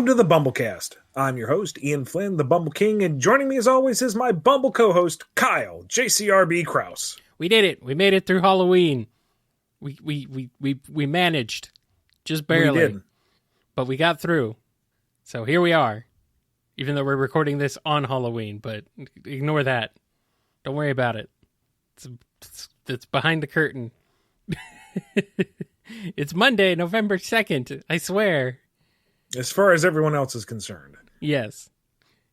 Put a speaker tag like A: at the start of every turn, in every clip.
A: to the BumbleKast. I'm your host, Ian Flynn, the Bumble King, and joining me as always is my Bumble co-host, Kyle, JCRB Krause.
B: We did it. We made it through Halloween. We managed. Just barely.
A: We did.
B: But we got through. So here we are. Even though we're recording this on Halloween, but ignore that. Don't worry about it. It's behind the curtain. It's Monday, November 2nd. I swear.
A: As far as everyone else is concerned.
B: Yes.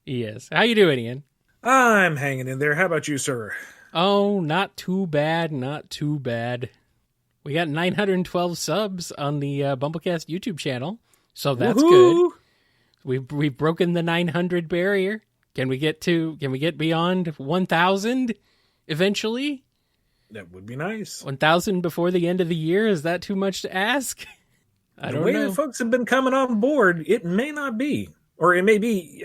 B: Yes. How you doing, Ian?
A: I'm hanging in there. How about you, sir?
B: Oh, not too bad. Not too bad. We got 912 subs on the BumbleKast YouTube channel, so that's
A: Woohoo!
B: good. We've broken the 900 barrier. Can we get beyond 1,000 eventually?
A: That would be nice.
B: 1,000 before the end of the year? Is that too much to ask? I don't know.
A: The way that folks have been coming on board, it may not be. Or it may be.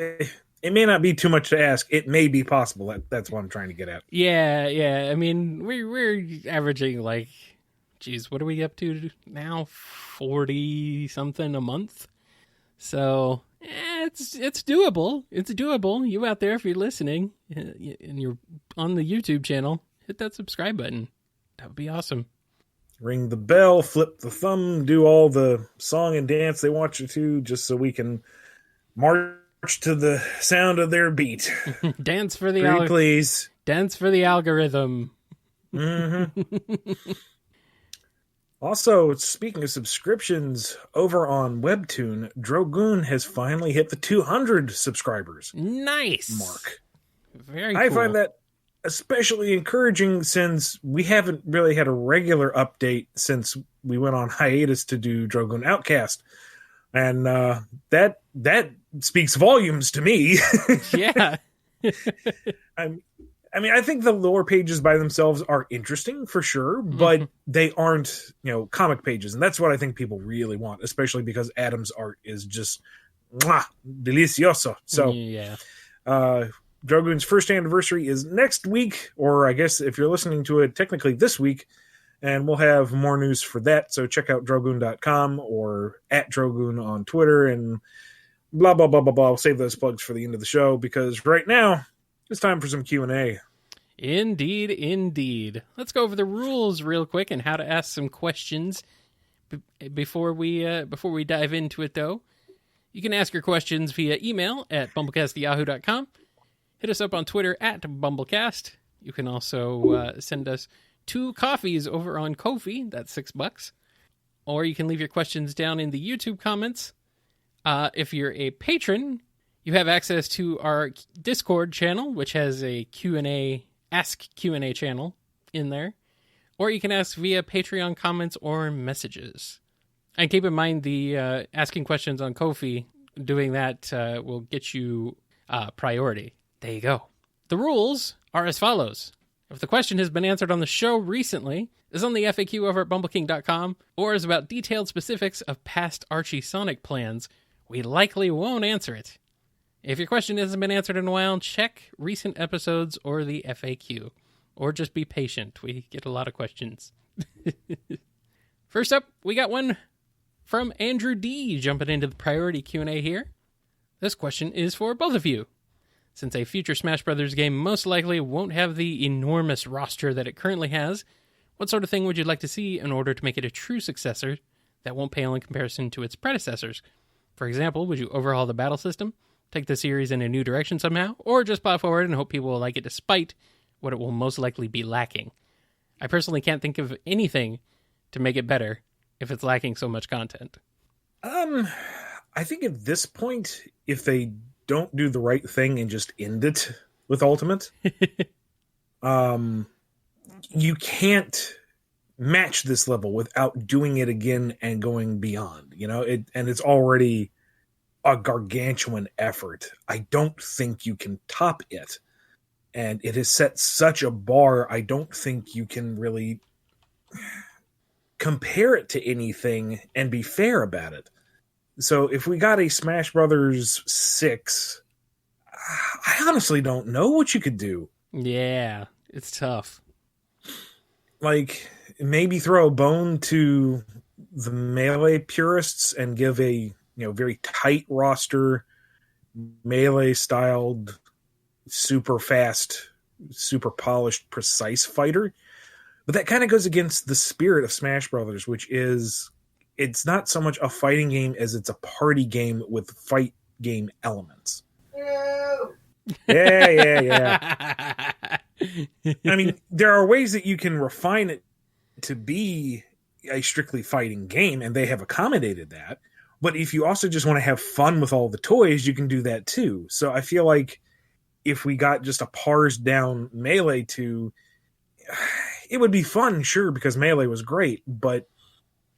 A: It may not be too much to ask. It may be possible. That's what I'm trying to get at.
B: Yeah. I mean, we're averaging like, geez, what are we up to now? 40-something a month? So, it's doable. It's doable. You out there, if you're listening, and you're on the YouTube channel, hit that subscribe button. That would be awesome.
A: Ring the bell, flip the thumb, do all the song and dance they want you to, just so we can march to the sound of their beat.
B: Dance for the
A: please.
B: Dance for the algorithm.
A: Mm-hmm. Also, speaking of subscriptions, over on Webtoon, Drogoon has finally hit the 200 subscribers.
B: Nice.
A: Mark.
B: Very cool.
A: I find that especially encouraging since we haven't really had a regular update since we went on hiatus to do Drogoon Outcast. And that speaks volumes to me.
B: Yeah.
A: I think the lore pages by themselves are interesting for sure, but they aren't, comic pages. And that's what I think people really want, especially because Adam's art is just delicioso. So,
B: yeah.
A: Drogoon's first anniversary is next week, or I guess if you're listening to it, technically this week, and we'll have more news for that. So check out drogoon.com or at Drogoon on Twitter and blah, blah, blah, blah, blah. I'll save those plugs for the end of the show because right now it's time for some Q&A.
B: Indeed. Let's go over the rules real quick and how to ask some questions before we dive into it, though. You can ask your questions via email at BumbleKast@yahoo.com. Hit us up on Twitter at BumbleKast. You can also send us 2 coffees over on Ko-fi. That's $6. Or you can leave your questions down in the YouTube comments. If you're a patron, you have access to our Discord channel, which has a Ask Q&A channel in there. Or you can ask via Patreon comments or messages. And keep in mind the asking questions on Ko-fi, doing that will get you priority. There you go. The rules are as follows. If the question has been answered on the show recently, is on the FAQ over at bumbleking.com, or is about detailed specifics of past Archie Sonic plans, we likely won't answer it. If your question hasn't been answered in a while, check recent episodes or the FAQ. Or just be patient. We get a lot of questions. First up, we got one from Andrew D. jumping into the priority Q&A here. This question is for both of you. Since a future Smash Bros. Game most likely won't have the enormous roster that it currently has, what sort of thing would you like to see in order to make it a true successor that won't pale in comparison to its predecessors? For example, would you overhaul the battle system, take the series in a new direction somehow, or just plow forward and hope people will like it despite what it will most likely be lacking? I personally can't think of anything to make it better if it's lacking so much content.
A: I think at this point, if they don't do the right thing and just end it with Ultimate, you can't match this level without doing it again and going beyond, and it's already a gargantuan effort. I don't think you can top it. And it has set such a bar, I don't think you can really compare it to anything and be fair about it. So if we got a Smash Brothers 6, I honestly don't know what you could do.
B: Yeah, it's tough.
A: Maybe throw a bone to the Melee purists and give a very tight roster, melee styled, super fast, super polished, precise fighter. But that kind of goes against the spirit of Smash Brothers, which is it's not so much a fighting game as it's a party game with fight game elements. Yeah. I mean, there are ways that you can refine it to be a strictly fighting game, and they have accommodated that. But if you also just want to have fun with all the toys, you can do that too. So I feel like if we got just a parsed down Melee 2, it would be fun, sure, because Melee was great, but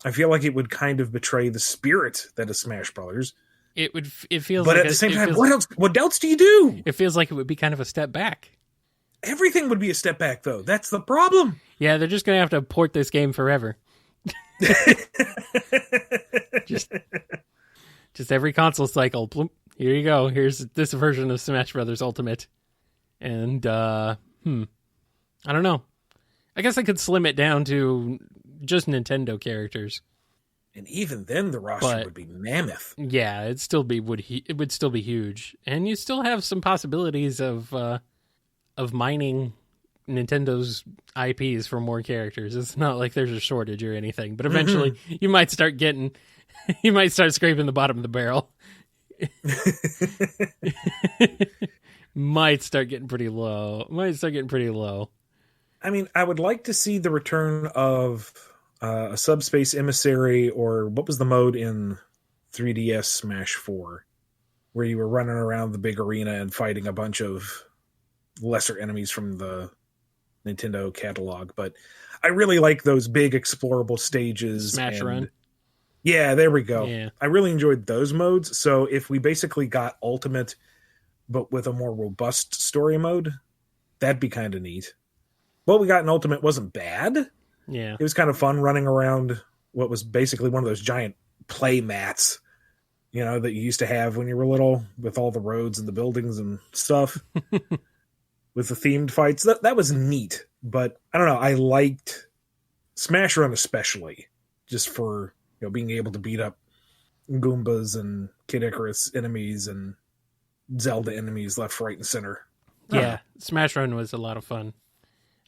A: I feel like it would kind of betray the spirit that is Smash Brothers.
B: It feels
A: but
B: like
A: at the same time, what else do you do?
B: It feels like it would be kind of a step back.
A: Everything would be a step back, though. That's the problem.
B: Yeah, they're just going to have to port this game forever. just every console cycle. Bloop, here you go. Here's this version of Smash Brothers Ultimate. And, I don't know. I guess I could slim it down to just Nintendo characters.
A: And even then, the roster would be mammoth.
B: Yeah, it would still be huge, and you still have some possibilities of mining Nintendo's IPs for more characters. It's not like there's a shortage or anything, but eventually you might start scraping the bottom of the barrel. Might start getting pretty low. I
A: mean, I would like to see the return of a subspace emissary, or what was the mode in 3DS Smash 4, where you were running around the big arena and fighting a bunch of lesser enemies from the Nintendo catalog. But I really like those big explorable stages.
B: Smash Run.
A: Yeah, there we go.
B: Yeah.
A: I really enjoyed those modes. So if we basically got Ultimate, but with a more robust story mode, that'd be kind of neat. What we got in Ultimate wasn't bad.
B: Yeah.
A: It was kind of fun running around what was basically one of those giant play mats, that you used to have when you were little, with all the roads and the buildings and stuff, with the themed fights. That was neat, but I don't know. I liked Smash Run especially, just for being able to beat up Goombas and Kid Icarus enemies and Zelda enemies left, right, and center.
B: Yeah, Smash Run was a lot of fun.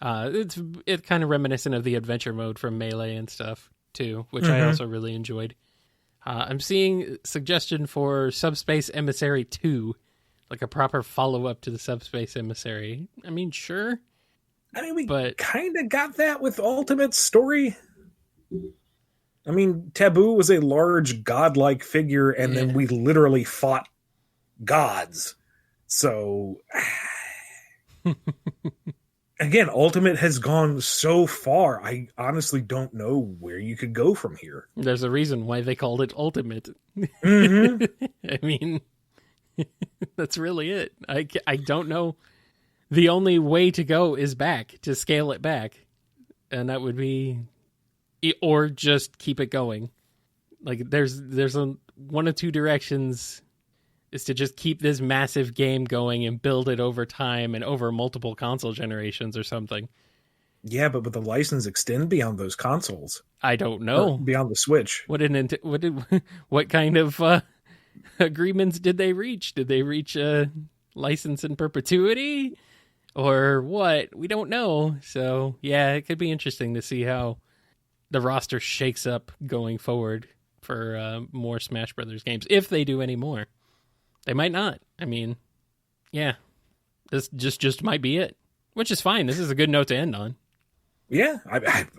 B: It's kind of reminiscent of the adventure mode from Melee and stuff too, which I also really enjoyed. I'm seeing suggestion for Subspace Emissary 2, like a proper follow-up to the Subspace Emissary. I mean, sure.
A: We kind of got that with Ultimate Story. I mean, Taboo was a large godlike figure, and then we literally fought gods. So... Again, Ultimate has gone so far, I honestly don't know where you could go from here.
B: There's a reason why they called it Ultimate.
A: Mm-hmm.
B: I mean, that's really it. I don't know. The only way to go is back, to scale it back. And that would be... Or just keep it going. Like, there's one of two directions... is to just keep this massive game going and build it over time and over multiple console generations or something.
A: Yeah, but would the license extend beyond those consoles?
B: I don't know.
A: Or beyond the Switch.
B: What kind of agreements did they reach? Did they reach a license in perpetuity? Or what? We don't know. So, yeah, it could be interesting to see how the roster shakes up going forward for more Smash Brothers games, if they do any more. They might not. I mean, yeah, this just might be it, which is fine. This is a good note to end on.
A: Yeah,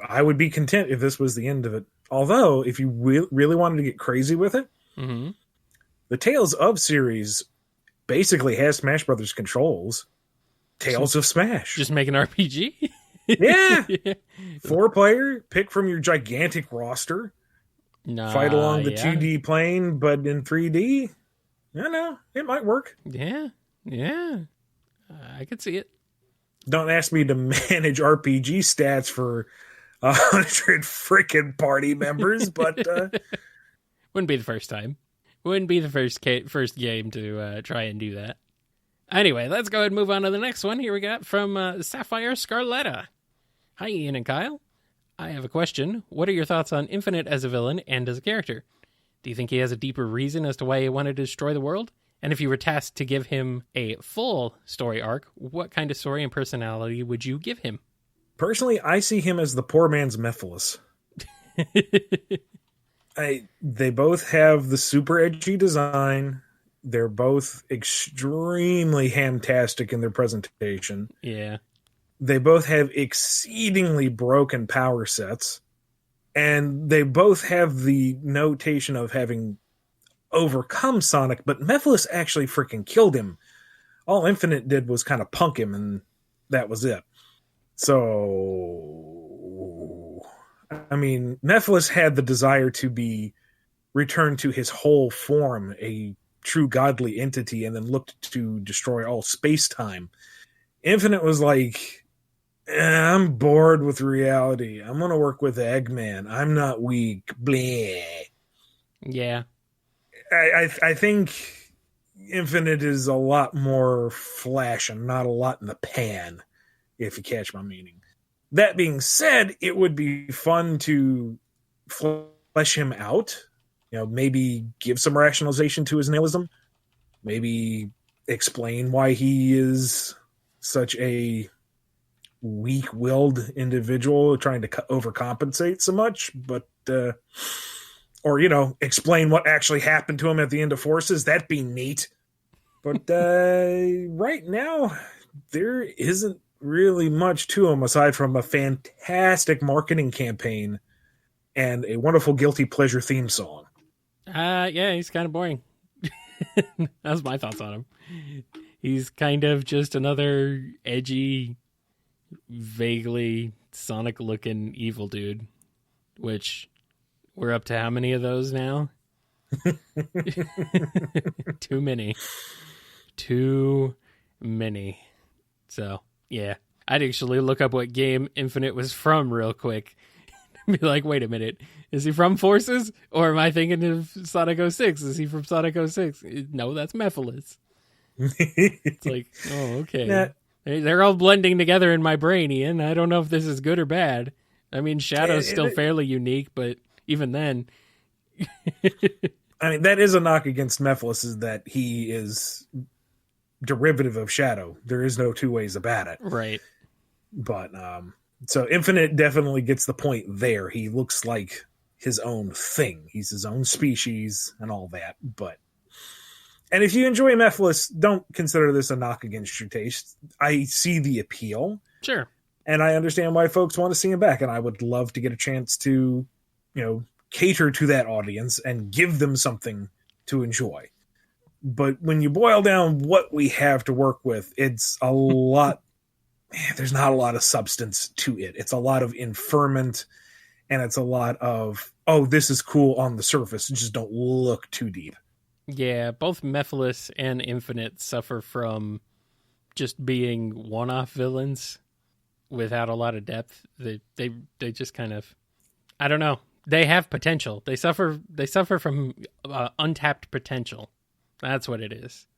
A: I would be content if this was the end of it. Although, if you really wanted to get crazy with it, the Tales of series basically has Smash Brothers controls. Tales of Smash.
B: Just make an RPG?
A: Yeah. 4-player, pick from your gigantic roster. Fight along the 2D plane, but in 3D. I know, it might work.
B: Yeah. I could see it.
A: Don't ask me to manage RPG stats for 100 freaking party members, but...
B: Wouldn't be the first time. Wouldn't be the first game to try and do that. Anyway, let's go ahead and move on to the next one. Here we got from SapphireScarletta. Hi, Ian and Kyle. I have a question. What are your thoughts on Infinite as a villain and as a character? Do you think he has a deeper reason as to why he wanted to destroy the world? And if you were tasked to give him a full story arc, what kind of story and personality would you give him?
A: Personally, I see him as the poor man's Mephiles. They both have the super edgy design. They're both extremely hamtastic in their presentation.
B: Yeah.
A: They both have exceedingly broken power sets. And they both have the notation of having overcome Sonic, but Mephiles actually freaking killed him. All Infinite did was kind of punk him, and that was it. So, I mean, Mephiles had the desire to be returned to his whole form, a true godly entity, and then looked to destroy all space-time. Infinite was like, I'm bored with reality. I'm going to work with Eggman. I'm not weak. Bleh.
B: Yeah.
A: I think Infinite is a lot more flash and not a lot in the pan, if you catch my meaning. That being said, it would be fun to flesh him out. You know, maybe give some rationalization to his nihilism. Maybe explain why he is such a weak-willed individual trying to overcompensate so much, but or, you know, explain what actually happened to him at the end of Forces. That'd be neat. But right now, there isn't really much to him aside from a fantastic marketing campaign and a wonderful guilty pleasure theme song.
B: Yeah, he's kind of boring. That's my thoughts on him. He's kind of just another edgy, vaguely Sonic-looking evil dude, which we're up to how many of those now? Too many. So, yeah. I'd actually look up what game Infinite was from real quick. Be like, wait a minute. Is he from Forces? Or am I thinking of Sonic 06? Is he from Sonic 06? No, that's Mephiles. It's like, oh, okay. Yeah. They're all blending together in my brain, Ian. I don't know if this is good or bad. I mean, Shadow's still fairly unique, but even then...
A: I mean, that is a knock against Mephiles, is that he is derivative of Shadow. There is no two ways about it.
B: Right.
A: But, so Infinite definitely gets the point there. He looks like his own thing. He's his own species and all that. But, and if you enjoy Mephiles, don't consider this a knock against your taste. I see the appeal.
B: Sure.
A: And I understand why folks want to see him back. And I would love to get a chance to, you know, cater to that audience and give them something to enjoy. But when you boil down what we have to work with, it's a lot. There's not a lot of substance to it. It's a lot of inferment, and it's a lot of, oh, this is cool on the surface. Just don't look too deep.
B: Yeah, both Mephiles and Infinite suffer from just being one-off villains without a lot of depth. They just kind of, I don't know. They have potential. They suffer from untapped potential. That's what it is.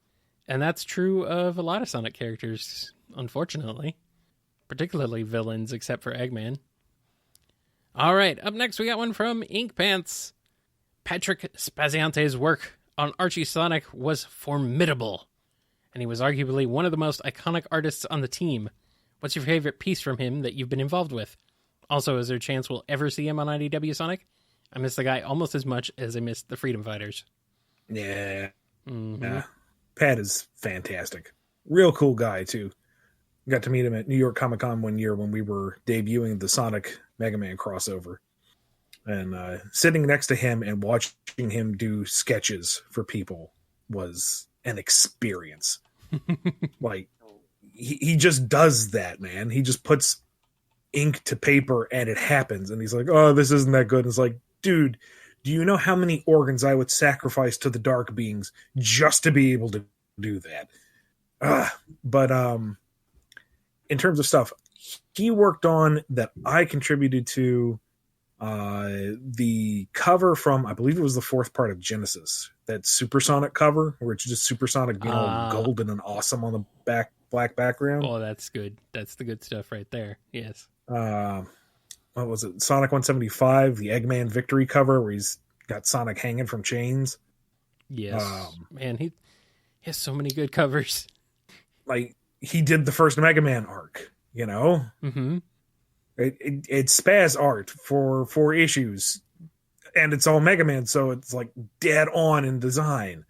B: And that's true of a lot of Sonic characters, unfortunately. Particularly villains, except for Eggman. All right, up next we got one from Ink Pants. Patrick Spaziante's work on Archie Sonic was formidable, and he was arguably one of the most iconic artists on the team. What's your favorite piece from him that you've been involved with? Also, is there a chance we'll ever see him on IDW Sonic? I miss the guy almost as much as I miss the Freedom Fighters.
A: Yeah.
B: Mm-hmm.
A: Yeah. Pat is fantastic. Real cool guy, too. Got to meet him at New York Comic Con one year when we were debuting the Sonic Mega Man crossover. And sitting next to him and watching him do sketches for people was an experience. Like, he just does that, man. He just puts ink to paper and it happens. And he's like, oh, this isn't that good. And it's like, dude, do you know how many organs I would sacrifice to the dark beings just to be able to do that? But in terms of stuff he worked on that I contributed to, the cover from, I believe it was the fourth part of Genesis, that Supersonic cover where it's just Supersonic being all golden and awesome on the black background.
B: Oh, that's good. That's the good stuff right there. Yes.
A: What was it? Sonic 175, the Eggman victory cover where he's got Sonic hanging from chains.
B: Yes. Man, he has so many good covers.
A: Like, he did the first Mega Man arc, you know?
B: Mm-hmm.
A: It's Spaz art for 4 issues, and it's all Mega Man, so it's like dead on in design.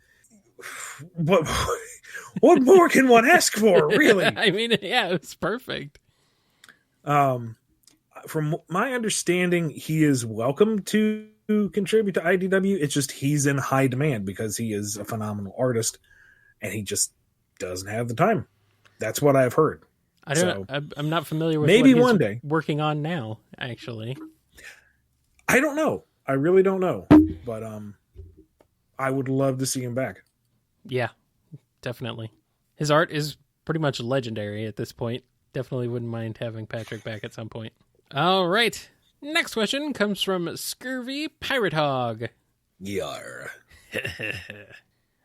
A: What more can one ask for, really?
B: I mean, yeah, it's perfect.
A: From my understanding, he is welcome to contribute to IDW. It's just he's in high demand because he is a phenomenal artist, and he just doesn't have the time. That's what I've heard.
B: I'm not familiar with
A: maybe
B: what he's
A: one day
B: working on now, actually.
A: I don't know. I really don't know. But I would love to see him back.
B: Yeah, definitely. His art is pretty much legendary at this point. Definitely wouldn't mind having Patrick back at some point. All right. Next question comes from Scurvy Pirate Hog.
A: Yar.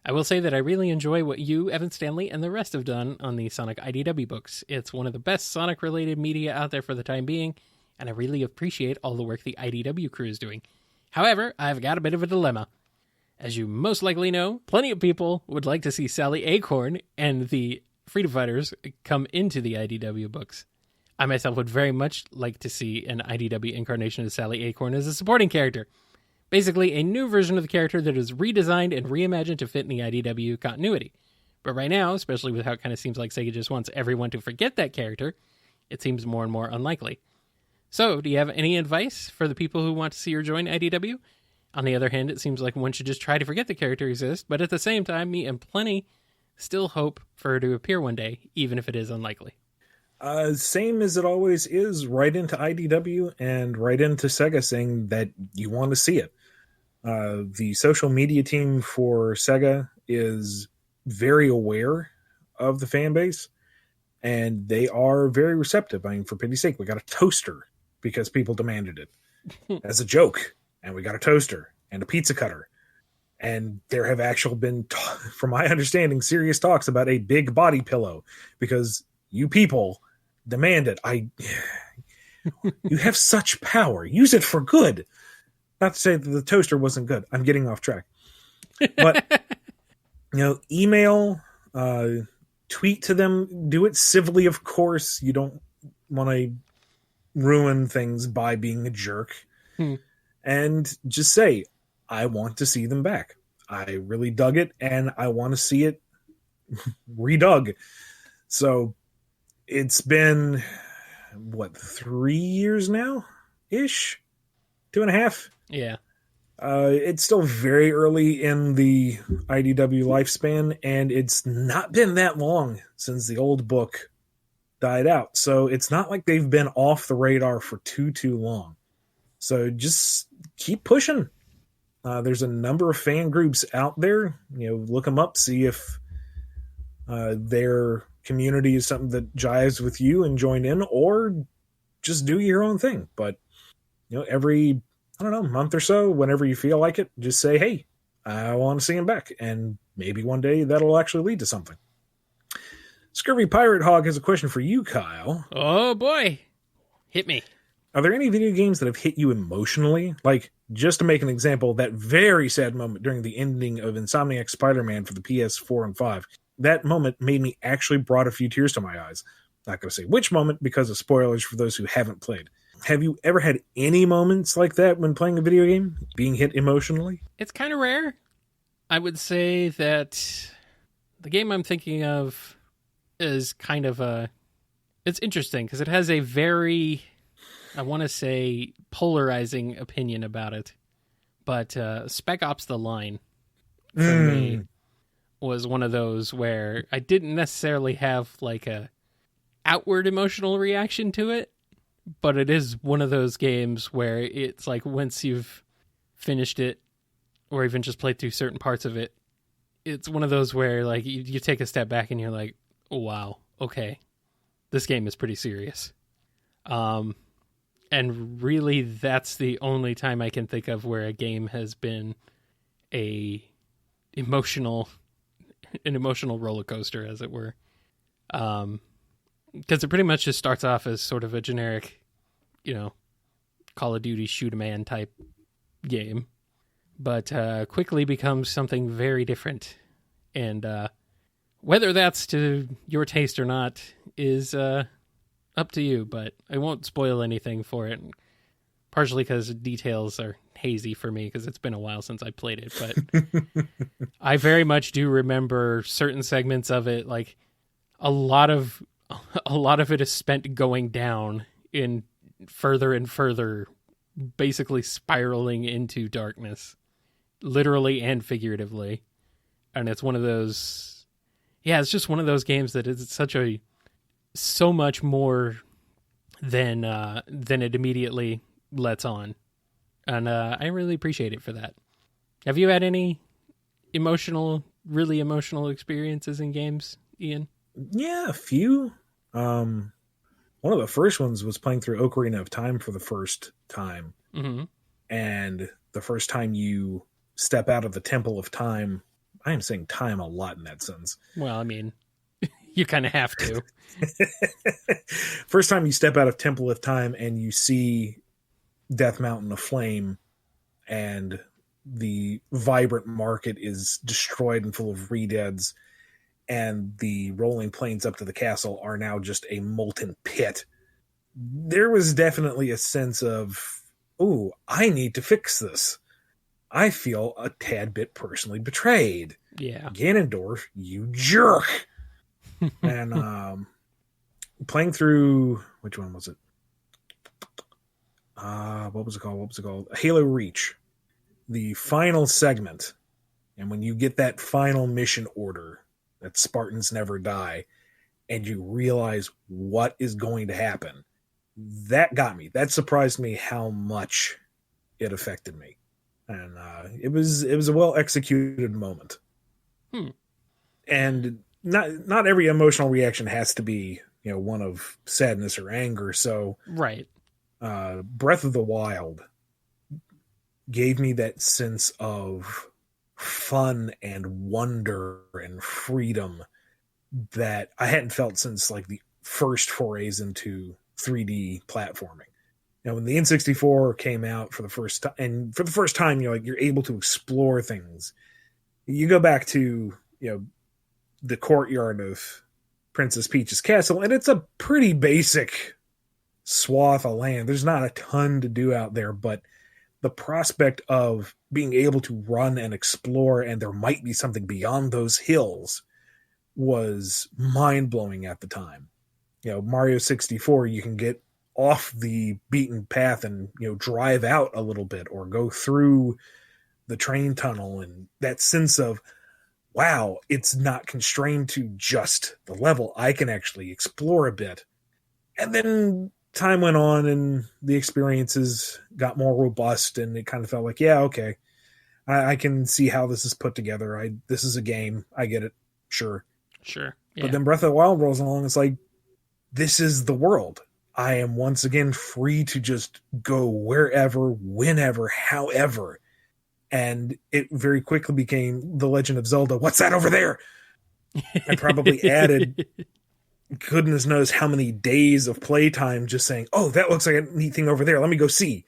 B: I will say that I really enjoy what you, Evan Stanley, and the rest have done on the Sonic IDW books. It's one of the best Sonic-related media out there for the time being, and I really appreciate all the work the IDW crew is doing. However, I've got a bit of a dilemma. As you most likely know, plenty of people would like to see Sally Acorn and the Freedom Fighters come into the IDW books. I myself would very much like to see an IDW incarnation of Sally Acorn as a supporting character. Basically, a new version of the character that is redesigned and reimagined to fit in the IDW continuity. But right now, especially with how it kind of seems like Sega just wants everyone to forget that character, it seems more and more unlikely. So, do you have any advice for the people who want to see her join IDW? On the other hand, it seems like one should just try to forget the character exists, but at the same time, me and plenty still hope for her to appear one day, even if it is unlikely.
A: Same as it always is, right into IDW and right into Sega saying that you want to see it. The social media team for Sega is very aware of the fan base, and they are very receptive. I mean, for pity's sake, we got a toaster because people demanded it as a joke, and we got a toaster and a pizza cutter. And there have actually been, from my understanding, serious talks about a big body pillow because you people demand it. You have such power. Use it for good. Not to say that the toaster wasn't good. I'm getting off track. But, email, tweet to them. Do it civilly, of course. You don't want to ruin things by being a jerk. And just say, I want to see them back. I really dug it, and I want to see it redug. So it's been, 3 years now? Ish? 2.5?
B: Yeah.
A: It's still very early in the IDW lifespan, and it's not been that long since the old book died out. So it's not like they've been off the radar for too long. So just keep pushing. There's a number of fan groups out there. Look them up, see if their community is something that jives with you and join in, or just do your own thing. But every month or so, whenever you feel like it, just say, hey, I want to see him back, and maybe one day that'll actually lead to something. Scurvy Pirate Hog has a question for you, Kyle.
B: Oh boy, hit me.
A: Are there any video games that have hit you emotionally? Like, just to make an example, that very sad moment during the ending of Insomniac Spider-Man for the PS4 and 5. That moment made me actually brought a few tears to my eyes. Not going to say which moment because of spoilers for those who haven't played. Have you ever had any moments like that when playing a video game? Being hit emotionally?
B: It's kind of rare. I would say that the game I'm thinking of is kind of it's interesting because it has a very, I want to say, polarizing opinion about it. But Spec Ops: The Line, for me, was one of those where I didn't necessarily have like a outward emotional reaction to it, but it is one of those games where it's like once you've finished it or even just played through certain parts of it, it's one of those where like you take a step back and you're like, oh, wow, okay, this game is pretty serious. And really that's the only time I can think of where a game has been an emotional roller coaster, as it were. Because it pretty much just starts off as sort of a generic, Call of Duty shoot-a-man type game. but quickly becomes something very different. And whether that's to your taste or not is up to you, but I won't spoil anything for it, partially because details are hazy for me because it's been a while since I played it, but I very much do remember certain segments of it. Like a lot of it is spent going down in further and further, basically spiraling into darkness, literally and figuratively. And it's one of those, it's just one of those games that is so much more than it immediately lets on. And I really appreciate it for that. Have you had any really emotional experiences in games, Ian?
A: Yeah, a few. One of the first ones was playing through Ocarina of Time for the first time.
B: Mm-hmm.
A: And the first time you step out of the Temple of Time, I am saying time a lot in that sentence.
B: Well, I mean, you kind of have to.
A: First time you step out of Temple of Time and you see Death Mountain aflame and the vibrant market is destroyed and full of redeads, and the rolling plains up to the castle are now just a molten pit. There was definitely a sense of, oh, I need to fix this. I feel a tad bit personally betrayed.
B: Yeah.
A: Ganondorf, you jerk. And playing through, which one was it? What was it called? Halo Reach. The final segment. And when you get that final mission order, that Spartans never die, and you realize what is going to happen, that got me. That surprised me how much it affected me. And it was a well executed moment. And not every emotional reaction has to be, one of sadness or anger. So
B: right.
A: Breath of the Wild gave me that sense of fun and wonder and freedom that I hadn't felt since like the first forays into 3D platforming. When the N64 came out for the first time, and for the first time, you're able to explore things. You go back to, the courtyard of Princess Peach's castle, and it's a pretty basic swath of land. There's not a ton to do out there, but the prospect of being able to run and explore, and there might be something beyond those hills, was mind-blowing at the time. Mario 64, you can get off the beaten path and drive out a little bit or go through the train tunnel, and that sense of, wow, it's not constrained to just the level. I can actually explore a bit. And then time went on and the experiences got more robust, and it kind of felt like, yeah, okay, I can see how this is put together. This is a game. I get it. Sure.
B: Yeah.
A: But then Breath of the Wild rolls along. It's like, this is the world. I am once again free to just go wherever, whenever, however. And it very quickly became The Legend of Zelda. What's that over there? I probably added goodness knows how many days of playtime just saying, oh, that looks like a neat thing over there. Let me go see.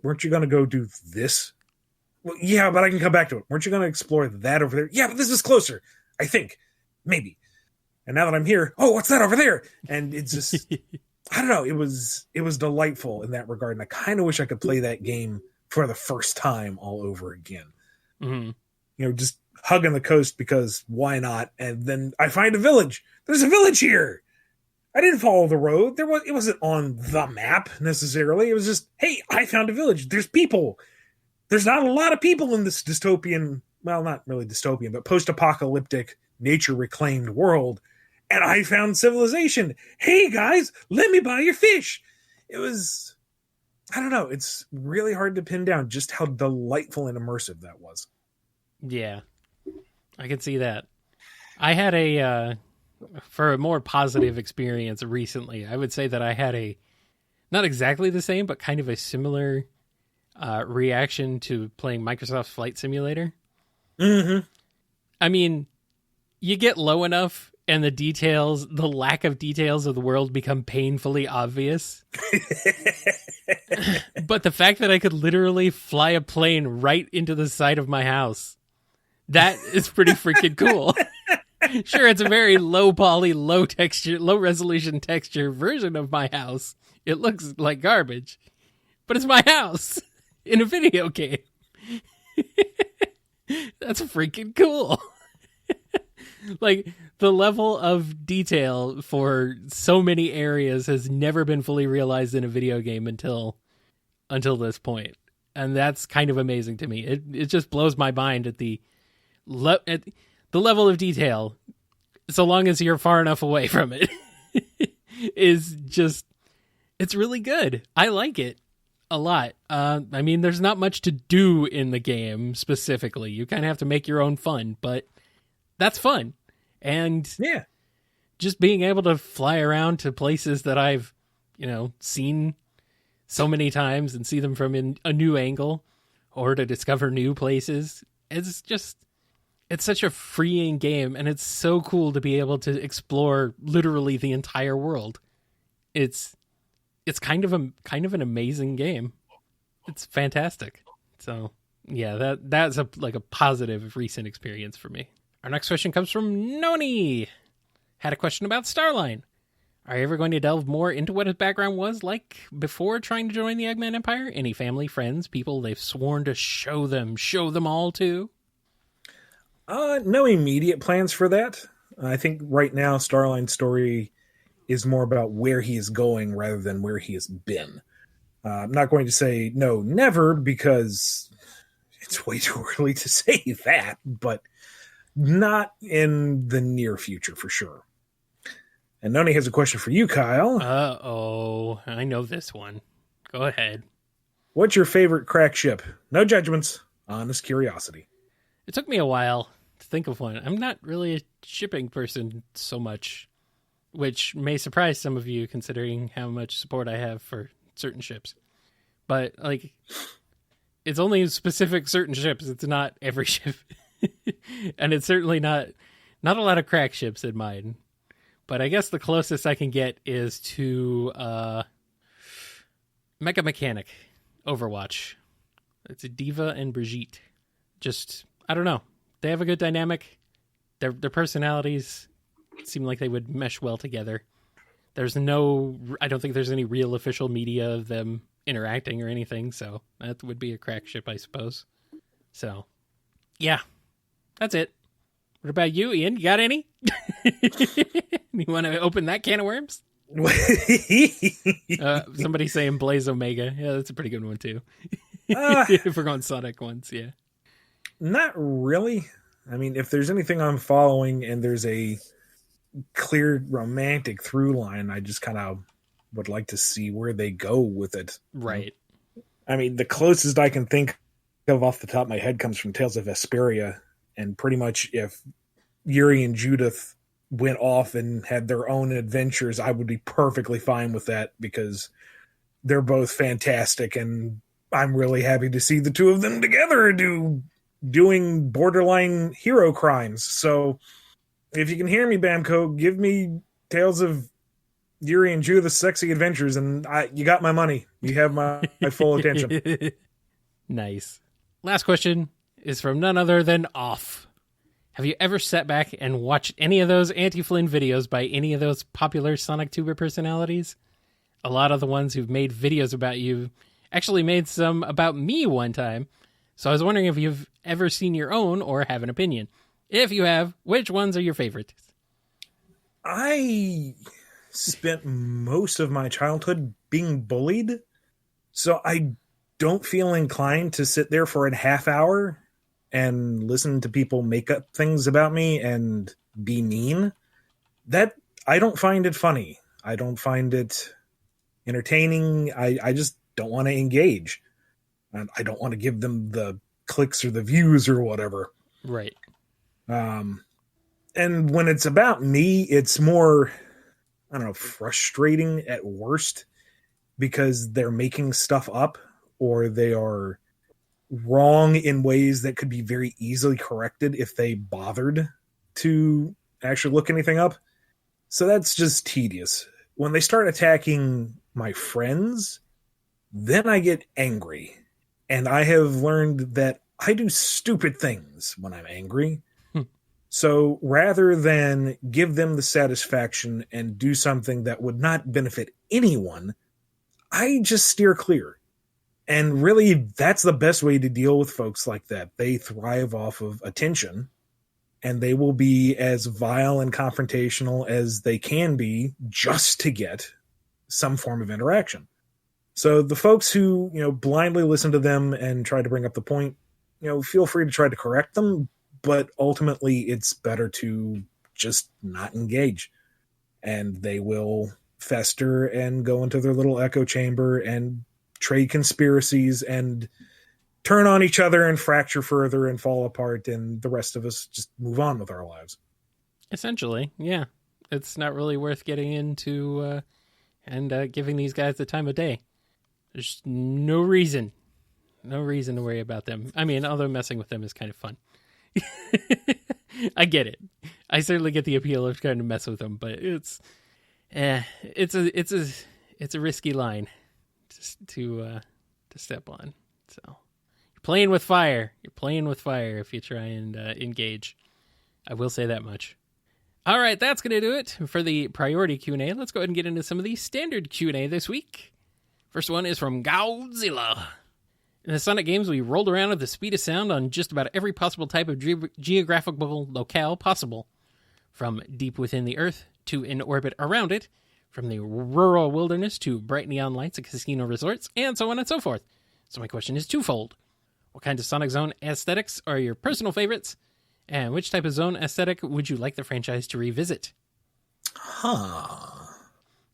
A: Weren't you going to go do this? Well, yeah, but I can come back to it. Weren't you going to explore that over there? Yeah, but this is closer. I think. Maybe. And now that I'm here, oh, what's that over there? And it's just, I don't know. It was delightful in that regard. And I kind of wish I could play that game for the first time all over again.
B: Mm-hmm.
A: Just hugging the coast because why not? And then I find a village. There's a village here. I didn't follow the road. It wasn't on the map necessarily. It was just, hey, I found a village. There's people. There's not a lot of people in this dystopian, well, not really dystopian, but post-apocalyptic, nature-reclaimed world. And I found civilization. Hey, guys, let me buy your fish. It was, I don't know. It's really hard to pin down just how delightful and immersive that was.
B: Yeah, I can see that. I had for a more positive experience recently, I would say that I had not exactly the same, but kind of a similar reaction to playing Microsoft Flight Simulator.
A: Mm-hmm.
B: I mean, you get low enough and the lack of details of the world become painfully obvious. But the fact that I could literally fly a plane right into the side of my house, that is pretty freaking cool. Sure, it's a very low poly, low texture, low resolution texture version of my house. It looks like garbage, but it's my house in a video game. That's freaking cool. Like, the level of detail for so many areas has never been fully realized in a video game until this point. And that's kind of amazing to me. It just blows my mind at the level of detail, so long as you're far enough away from it, is just, it's really good. I like it a lot. I mean, there's not much to do in the game specifically. You kind of have to make your own fun, but that's fun. And
A: yeah,
B: just being able to fly around to places that I've, seen so many times and see them from a new angle, or to discover new places. It's such a freeing game, and it's so cool to be able to explore literally the entire world. It's kind of an amazing game. It's fantastic. So yeah, that's a positive recent experience for me. Our next question comes from Noni. Had a question about Starline. Are you ever going to delve more into what his background was like before trying to join the Eggman Empire? Any family, friends, people they've sworn to show them all to?
A: No immediate plans for that. I think right now Starline's story is more about where he is going rather than where he has been. I'm not going to say no, never, because it's way too early to say that, but not in the near future for sure. And Noni has a question for you, Kyle.
B: Uh-oh, I know this one. Go ahead.
A: What's your favorite crack ship? No judgments, honest curiosity.
B: It took me a while to think of one. I'm not really a shipping person so much, which may surprise some of you considering how much support I have for certain ships. But, it's only specific certain ships. It's not every ship. And it's certainly not a lot of crack ships in mine. But I guess the closest I can get is to Mecha Mechanic Overwatch. It's a Diva and Brigitte. Just, I don't know. They have a good dynamic. Their personalities seem like they would mesh well together. I don't think there's any real official media of them interacting or anything, so that would be a crack ship, I suppose. So, yeah, that's it. What about you, Ian? You got any? You want to open that can of worms? Somebody saying Blaze Omega. Yeah, that's a pretty good one, too. If we're going Sonic ones, yeah.
A: Not really. I mean, if there's anything I'm following and there's a clear romantic through line, I just kind of would like to see where they go with it.
B: Right.
A: I mean, the closest I can think of off the top of my head comes from Tales of Vesperia, and pretty much if Yuri and Judith went off and had their own adventures, I would be perfectly fine with that because they're both fantastic, and I'm really happy to see the two of them together doing borderline hero crimes. So if you can hear me, Bamco, give me Tales of Yuri and Judith's sexy adventures, and you got my money. You have my full attention.
B: Nice. Last question is from none other than Off. Have you ever sat back and watched any of those Anti-Flynn videos by any of those popular Sonic Tuber personalities? A lot of the ones who've made videos about you actually made some about me one time. So I was wondering if you've ever seen your own or have an opinion. If you have, which ones are your favorites?
A: I spent most of my childhood being bullied, so I don't feel inclined to sit there for a half hour and listen to people make up things about me and be mean. That, I don't find it funny. I don't find it entertaining. I just don't want to engage. And I don't want to give them the clicks or the views or whatever.
B: Right.
A: And when it's about me, it's more, I don't know, frustrating at worst because they're making stuff up or they are wrong in ways that could be very easily corrected if they bothered to actually look anything up. So that's just tedious. When they start attacking my friends, then I get angry. And I have learned that I do stupid things when I'm angry. So rather than give them the satisfaction and do something that would not benefit anyone, I just steer clear. And really, that's the best way to deal with folks like that. They thrive off of attention, and they will be as vile and confrontational as they can be just to get some form of interaction. So the folks who, blindly listen to them and try to bring up the point, feel free to try to correct them, but ultimately it's better to just not engage. And they will fester and go into their little echo chamber and trade conspiracies and turn on each other and fracture further and fall apart, and the rest of us just move on with our lives.
B: Essentially, yeah. It's not really worth getting into and giving these guys the time of day. There's no reason to worry about them. I mean, although messing with them is kind of fun. I get it. I certainly get the appeal of trying to mess with them, but it's a risky line to step on. So you're playing with fire. You're playing with fire if you try and engage. I will say that much. All right, that's going to do it for the priority Q&A. Let's go ahead and get into some of the standard Q&A this week. First one is from Godzilla. In the Sonic games, we rolled around at the speed of sound on just about every possible type of geographical locale possible. From deep within the Earth to in orbit around it, from the rural wilderness to bright neon lights at casino resorts, and so on and so forth. So my question is twofold. What kind of Sonic Zone aesthetics are your personal favorites? And which type of zone aesthetic would you like the franchise to revisit?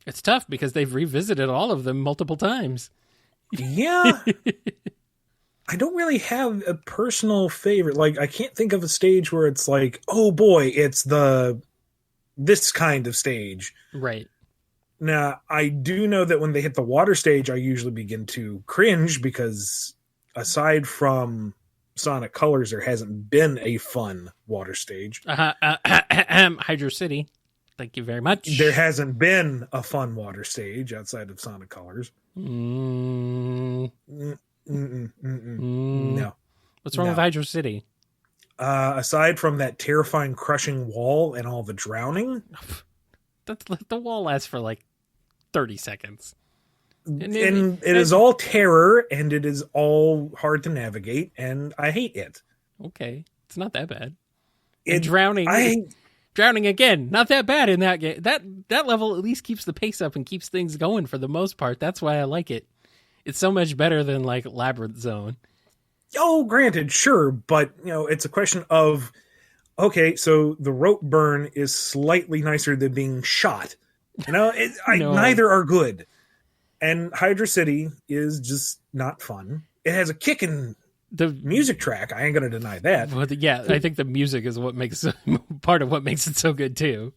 B: It's tough because they've revisited all of them multiple times.
A: Yeah. I don't really have a personal favorite. Like, I can't think of a stage where it's like, oh boy, it's this kind of stage.
B: Right.
A: Now, I do know that when they hit the water stage, I usually begin to cringe because aside from Sonic Colors, there hasn't been a fun water stage.
B: Hydro City. Thank you very much.
A: There hasn't been a fun water stage outside of Sonic Colors. No.
B: What's wrong with Hydro City?
A: Aside from that terrifying crushing wall and all the drowning.
B: The wall lasts for like 30 seconds.
A: And it is all terror, and it is all hard to navigate, and I hate it.
B: Okay. It's not that bad. Drowning again, not that bad in that game. That level at least keeps the pace up and keeps things going for the most part. That's why I like it. It's so much better than like Labyrinth Zone.
A: Oh, granted, sure, but it's a question of, okay, so the rope burn is slightly nicer than being shot. No. Neither are good. And Hydra City is just not fun. It has a kicking the music track. I ain't gonna deny that.
B: Well, yeah, I think the music is what makes part of what makes it so good too.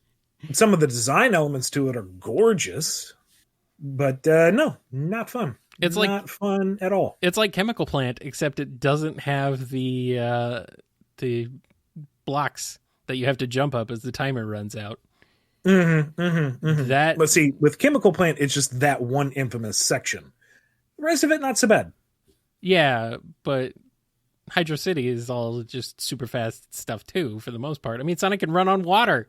A: Some of the design elements to it are gorgeous, but no, not fun.
B: It's
A: not fun at all.
B: It's like Chemical Plant, except it doesn't have the blocks that you have to jump up as the timer runs out.
A: But see, with Chemical Plant, it's just that one infamous section. The rest of it, not so bad.
B: Yeah, but Hydro City is all just super fast stuff too, for the most part. I mean, Sonic can run on water.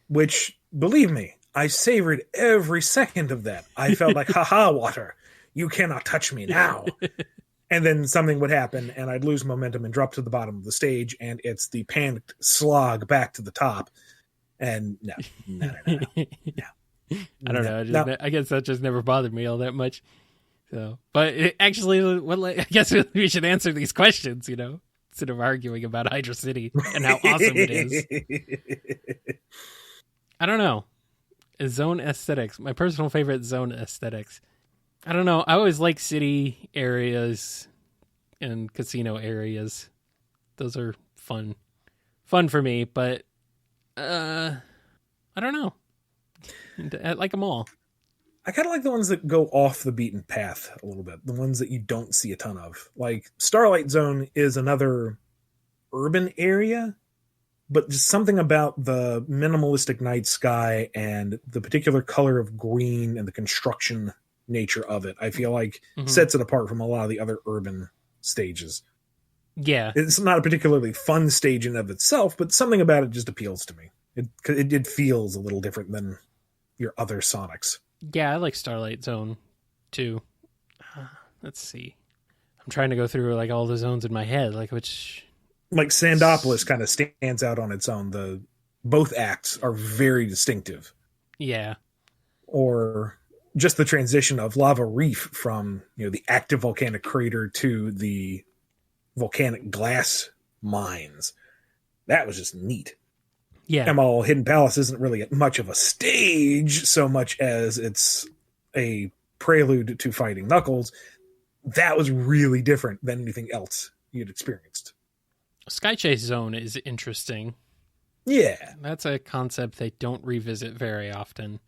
A: Which, believe me, I savored every second of that. I felt like, haha, water. You cannot touch me now. And then something would happen, and I'd lose momentum and drop to the bottom of the stage, and it's the panicked slog back to the top. And no.
B: I don't know. I guess that just never bothered me all that much. So, but I guess we should answer these questions, instead of arguing about Hydro City and how awesome it is. I don't know. Zone aesthetics. My personal favorite zone aesthetics. I don't know. I always like city areas and casino areas. Those are fun for me, but I don't know. I like them all.
A: I kind of like the ones that go off the beaten path a little bit. The ones that you don't see a ton of. Like Starlight Zone is another urban area, but just something about the minimalistic night sky and the particular color of green and the construction nature of it, I feel like sets it apart from a lot of the other urban stages.
B: Yeah.
A: It's not a particularly fun stage in of itself, but something about it just appeals to me. It feels a little different than your other Sonics.
B: Yeah, I like Starlight Zone too. Let's see. I'm trying to go through like all the zones in my head, like which...
A: Like Sandopolis kind of stands out on its own. Both acts are very distinctive.
B: Yeah.
A: Or just the transition of Lava Reef from, the active volcanic crater to the volcanic glass mines. That was just neat.
B: Yeah.
A: And while Hidden Palace isn't really much of a stage so much as it's a prelude to fighting Knuckles, that was really different than anything else you'd experienced.
B: Sky Chase Zone is interesting.
A: Yeah.
B: That's a concept they don't revisit very often.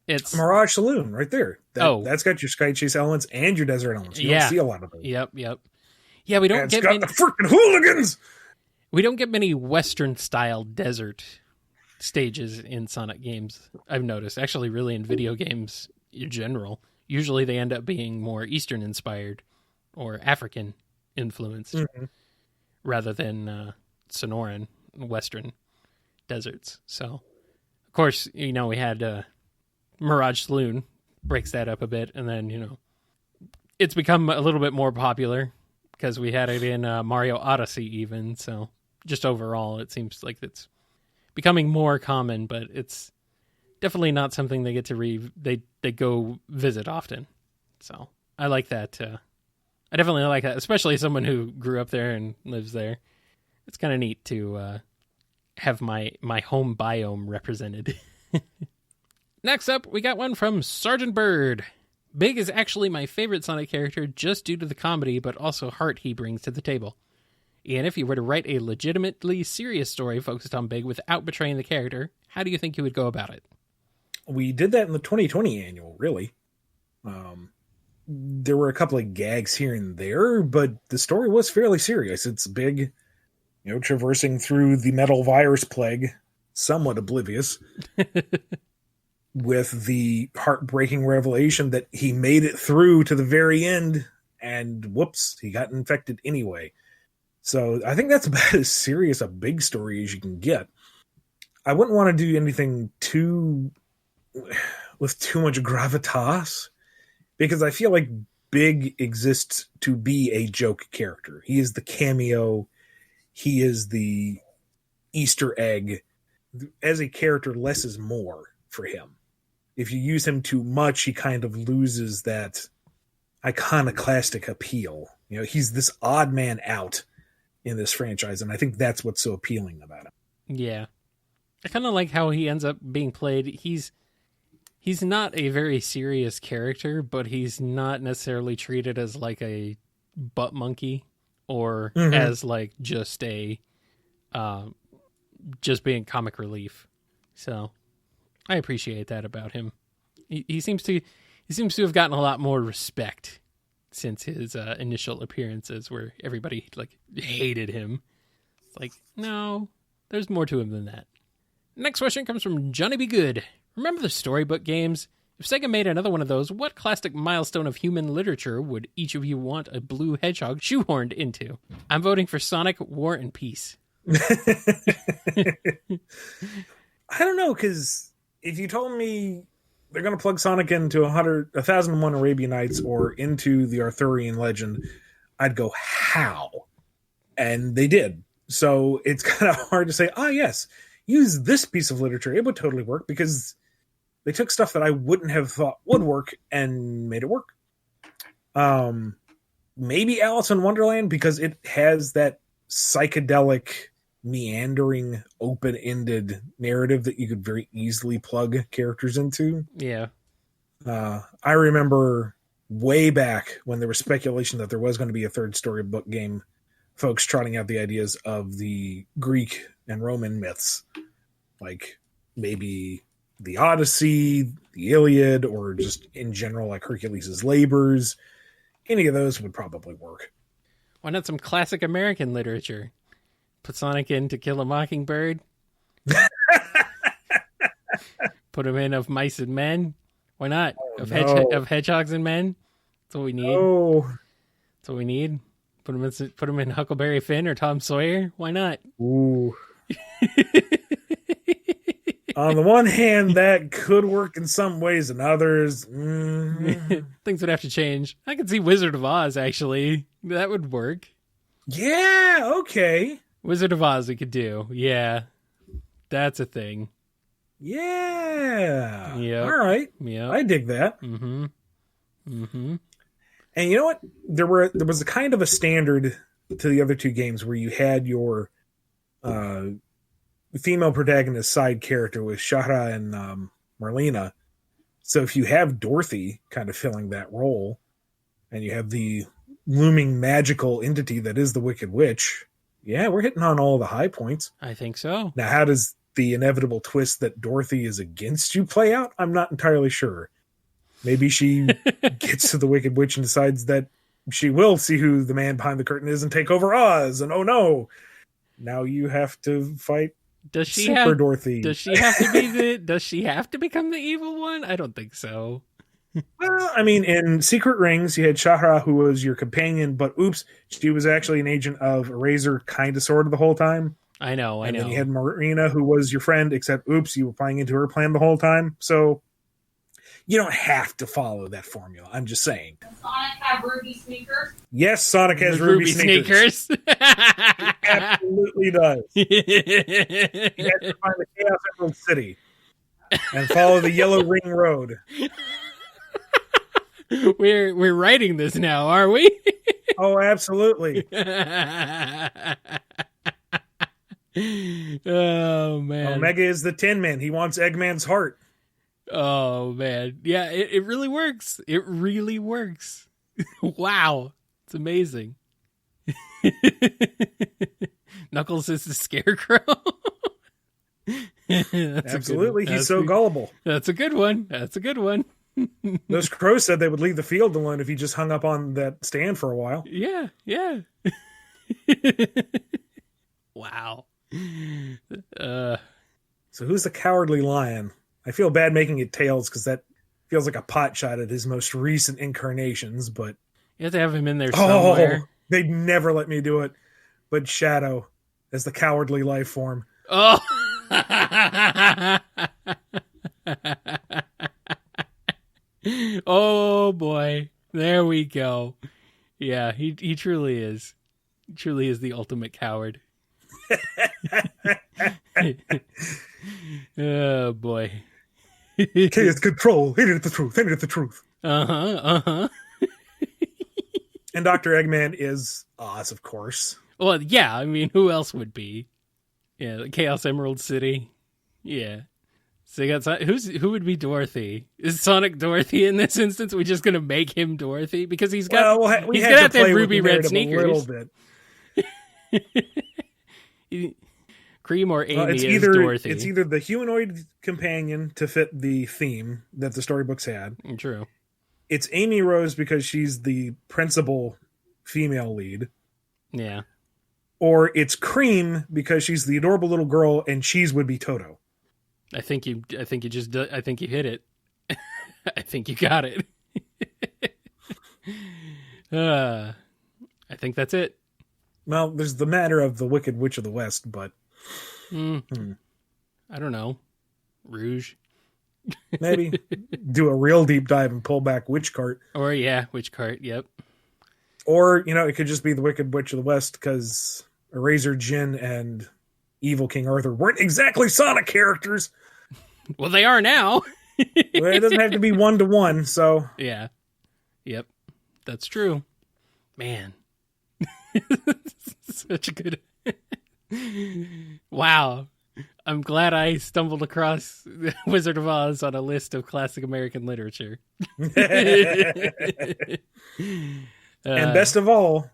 B: It's
A: Mirage Saloon right there. That's got your Sky Chase elements and your desert elements. You don't see a lot of those.
B: Yep. Yeah, we don't get
A: many... the freaking hooligans!
B: We don't get many Western-style desert stages in Sonic games, I've noticed. Actually, really in video games in general. Usually they end up being more Eastern-inspired or African-influenced. Mm-hmm. Rather than Sonoran Western deserts. So, of course, we had Mirage Saloon breaks that up a bit, and then, it's become a little bit more popular because we had it in Mario Odyssey even. So, just overall, it seems like it's becoming more common, but it's definitely not something they get to they go visit often. So, I like that. I definitely like that, especially as someone who grew up there and lives there. It's kind of neat to have my home biome represented. Next up, we got one from Sergeant Bird. Big is actually my favorite Sonic character just due to the comedy, but also heart he brings to the table. And if you were to write a legitimately serious story focused on Big without betraying the character, how do you think you would go about it?
A: We did that in the 2020 annual, really. There were a couple of gags here and there, but the story was fairly serious. It's Big, traversing through the metal virus plague, somewhat oblivious, with the heartbreaking revelation that he made it through to the very end, and whoops, he got infected anyway. So I think that's about as serious a Big story as you can get. I wouldn't want to do anything with too much gravitas, because I feel like Big exists to be a joke character. He is the cameo. He is the Easter egg. As a character, less is more for him. If you use him too much, he kind of loses that iconoclastic appeal. He's this odd man out in this franchise, and I think that's what's so appealing about him.
B: Yeah. I kind of like how he ends up being played. He's not a very serious character, but he's not necessarily treated as like a butt monkey or as like just being comic relief. So I appreciate that about him. He seems to have gotten a lot more respect since his initial appearances, where everybody like hated him. It's like, no, there's more to him than that. Next question comes from Johnny B. Good. Remember the storybook games? If Sega made another one of those, what classic milestone of human literature would each of you want a blue hedgehog shoehorned into? I'm voting for Sonic, War, and Peace.
A: I don't know, because if you told me they're going to plug Sonic into 1001 Arabian Nights or into the Arthurian legend, I'd go, how? And they did. So it's kind of hard to say, yes, use this piece of literature. It would totally work, because they took stuff that I wouldn't have thought would work and made it work. Maybe Alice in Wonderland, because it has that psychedelic, meandering, open-ended narrative that you could very easily plug characters into.
B: Yeah.
A: I remember way back when there was speculation that there was going to be a third storybook game, folks trotting out the ideas of the Greek and Roman myths, like maybe the Odyssey, the Iliad, or just in general like Hercules' Labors. Any of those would probably work.
B: Why not some classic American literature? Put Sonic in To Kill a Mockingbird. Put him in Of Mice and Men. Why not? Of Hedgehogs and Men. That's what we need.
A: Oh,
B: that's what we need. Put him in Huckleberry Finn or Tom Sawyer. Why not?
A: Ooh. On the one hand, that could work in some ways, and others,
B: things would have to change. I could see Wizard of Oz, actually. That would work.
A: Yeah, okay.
B: Wizard of Oz we could do. Yeah. That's a thing.
A: Yeah.
B: Yep.
A: All right.
B: Yeah.
A: I dig that.
B: Mm-hmm. Mm-hmm.
A: And you know what? There was a kind of a standard to the other two games where you had your female protagonist side character with Shahra and Marlena. So if you have Dorothy kind of filling that role, and you have the looming magical entity that is the Wicked Witch, yeah, we're hitting on all the high points.
B: I think so.
A: Now, how does the inevitable twist that Dorothy is against you play out? I'm not entirely sure. Maybe she gets to the Wicked Witch and decides that she will see who the man behind the curtain is and take over Oz. And oh no, now you have to fight Dorothy.
B: Does she have to be does she have to become the evil one? I don't think so.
A: Well, I mean, in Secret Rings, you had Shahra, who was your companion, but oops, she was actually an agent of Eraser, kind of, sort of, the whole time.
B: I know.
A: And then you had Marina, who was your friend, except oops, you were playing into her plan the whole time. So you don't have to follow that formula. I'm just saying.
C: Does Sonic have ruby sneakers?
A: Yes, Sonic has ruby sneakers. He absolutely does. He has to find the Chaos Emerald City and follow the Yellow Ring Road.
B: We're writing this now, are we?
A: Oh, absolutely.
B: Oh, man.
A: Omega is the Tin Man. He wants Eggman's heart.
B: Oh, man. Yeah, it really works. It really works. Wow. It's amazing. Knuckles is the Scarecrow.
A: Absolutely. He's so gullible.
B: That's a good one.
A: Those crows said they would leave the field alone if he just hung up on that stand for a while.
B: Yeah. Wow.
A: So who's the Cowardly Lion? I feel bad making it Tails because that feels like a pot shot at his most recent incarnations, but
B: you have to have him in there somewhere.
A: They'd never let me do it. But Shadow as the Cowardly Life form.
B: Oh. Oh boy. There we go. Yeah, he truly is. He truly is the ultimate coward. Oh boy.
A: Chaos control. Hated the truth.
B: Uh-huh.
A: And Dr. Eggman is Oz, of course.
B: Well, yeah, I mean, who else would be? Yeah, the Chaos Emerald City. Yeah. So you got who would be Dorothy? Is Sonic Dorothy in this instance? We're just gonna make him Dorothy because he's got he's gonna have to have ruby red sneakers. A little bit. Cream or Amy is Dorothy.
A: It's either the humanoid companion to fit the theme that the storybooks had.
B: True.
A: It's Amy Rose because she's the principal female lead.
B: Yeah.
A: Or it's Cream because she's the adorable little girl and Cheese would be Toto.
B: I think you hit it. I think you got it. I think that's it.
A: Well, there's the matter of the Wicked Witch of the West, but
B: I don't know. Rouge.
A: Maybe do a real deep dive and pull back Witch Cart.
B: Or yeah, Witch Cart. Yep.
A: Or it could just be the Wicked Witch of the West because Eraser, Jin, and Evil King Arthur weren't exactly Sonic characters.
B: Well, they are now.
A: Well, it doesn't have to be 1-to-1, so
B: yeah. Yep, that's true. Man, such a good. Wow. I'm glad I stumbled across Wizard of Oz on a list of classic American literature.
A: And best of all,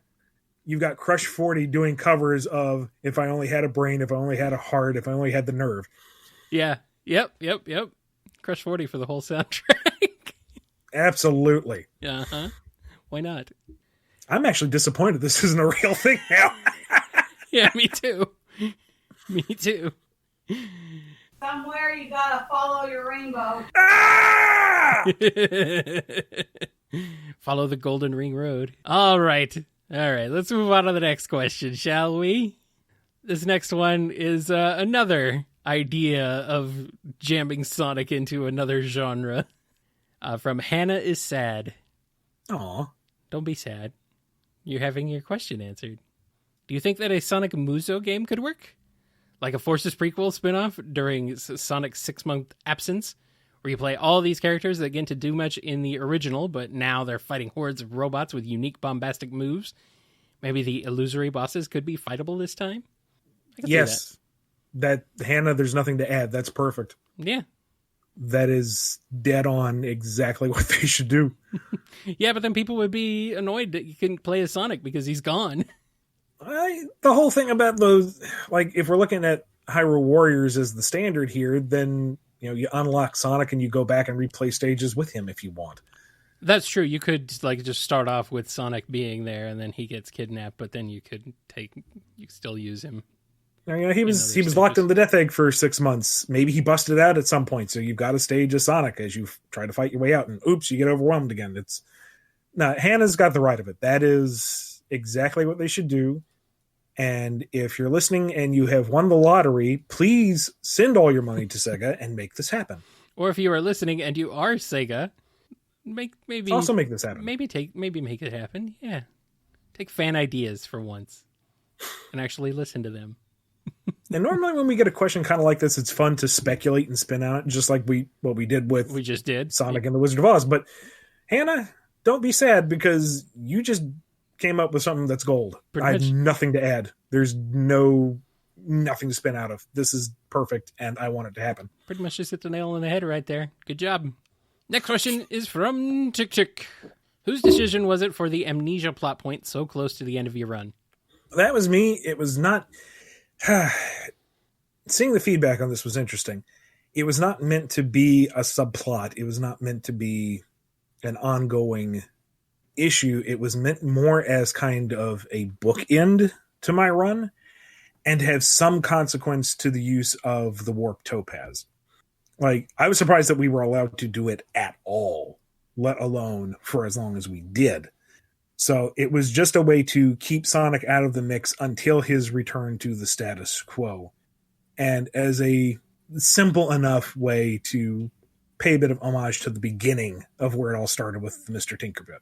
A: you've got Crush 40 doing covers of If I Only Had a Brain, If I Only Had a Heart, If I Only Had the Nerve.
B: Yeah. Yep. Crush 40 for the whole soundtrack.
A: Absolutely.
B: Uh-huh. Why not?
A: I'm actually disappointed this isn't a real thing now.
B: Yeah, me too. Me too.
C: Somewhere you gotta follow your rainbow.
A: Ah!
B: Follow the Golden Ring Road. All right. Let's move on to the next question, shall we? This next one is another idea of jamming Sonic into another genre. From Hannah is Sad.
A: Aw.
B: Don't be sad. You're having your question answered. Do you think that a Sonic Muso game could work? Like a Forces prequel spin-off during Sonic's 6-month absence, where you play all these characters that get to do much in the original, but now they're fighting hordes of robots with unique bombastic moves. Maybe the illusory bosses could be fightable this time? I can see
A: Yes. That Hannah, there's nothing to add. That's perfect.
B: Yeah.
A: That is dead on exactly what they should do.
B: Yeah, but then people would be annoyed that you couldn't play as Sonic because he's gone.
A: The whole thing about those, like, if we're looking at Hyrule Warriors as the standard here, then, you unlock Sonic and you go back and replay stages with him if you want.
B: That's true. You could just start off with Sonic being there and then he gets kidnapped, but then you could still use him.
A: He was locked in the Death Egg for 6 months. Maybe he busted out at some point, so you've got a stage of Sonic as you try to fight your way out, and oops, you get overwhelmed again. Hannah's got the right of it. That is exactly what they should do. And if you're listening and you have won the lottery, please send all your money to Sega and make this happen.
B: Or if you are listening and you are Sega, maybe
A: also make this happen.
B: Maybe make it happen. Yeah, take fan ideas for once and actually listen to them.
A: And normally when we get a question kind of like this, it's fun to speculate and spin out, just like we did with Sonic and the Wizard of Oz. But Hannah, don't be sad because you just came up with something that's gold. I have nothing to add. There's nothing to spin out of. This is perfect, and I want it to happen.
B: Pretty much just hit the nail on the head right there. Good job. Next question is from Chick Chick. Whose decision was it for the amnesia plot point so close to the end of your run?
A: That was me. It was not... Seeing the feedback on this was interesting. It was not meant to be a subplot. It was not meant to be an ongoing issue. It was meant more as kind of a bookend to my run and have some consequence to the use of the warp topaz. Like, I was surprised that we were allowed to do it at all, let alone for as long as we did. So it was just a way to keep Sonic out of the mix until his return to the status quo. And as a simple enough way to pay a bit of homage to the beginning of where it all started with Mr. Tinkerbell.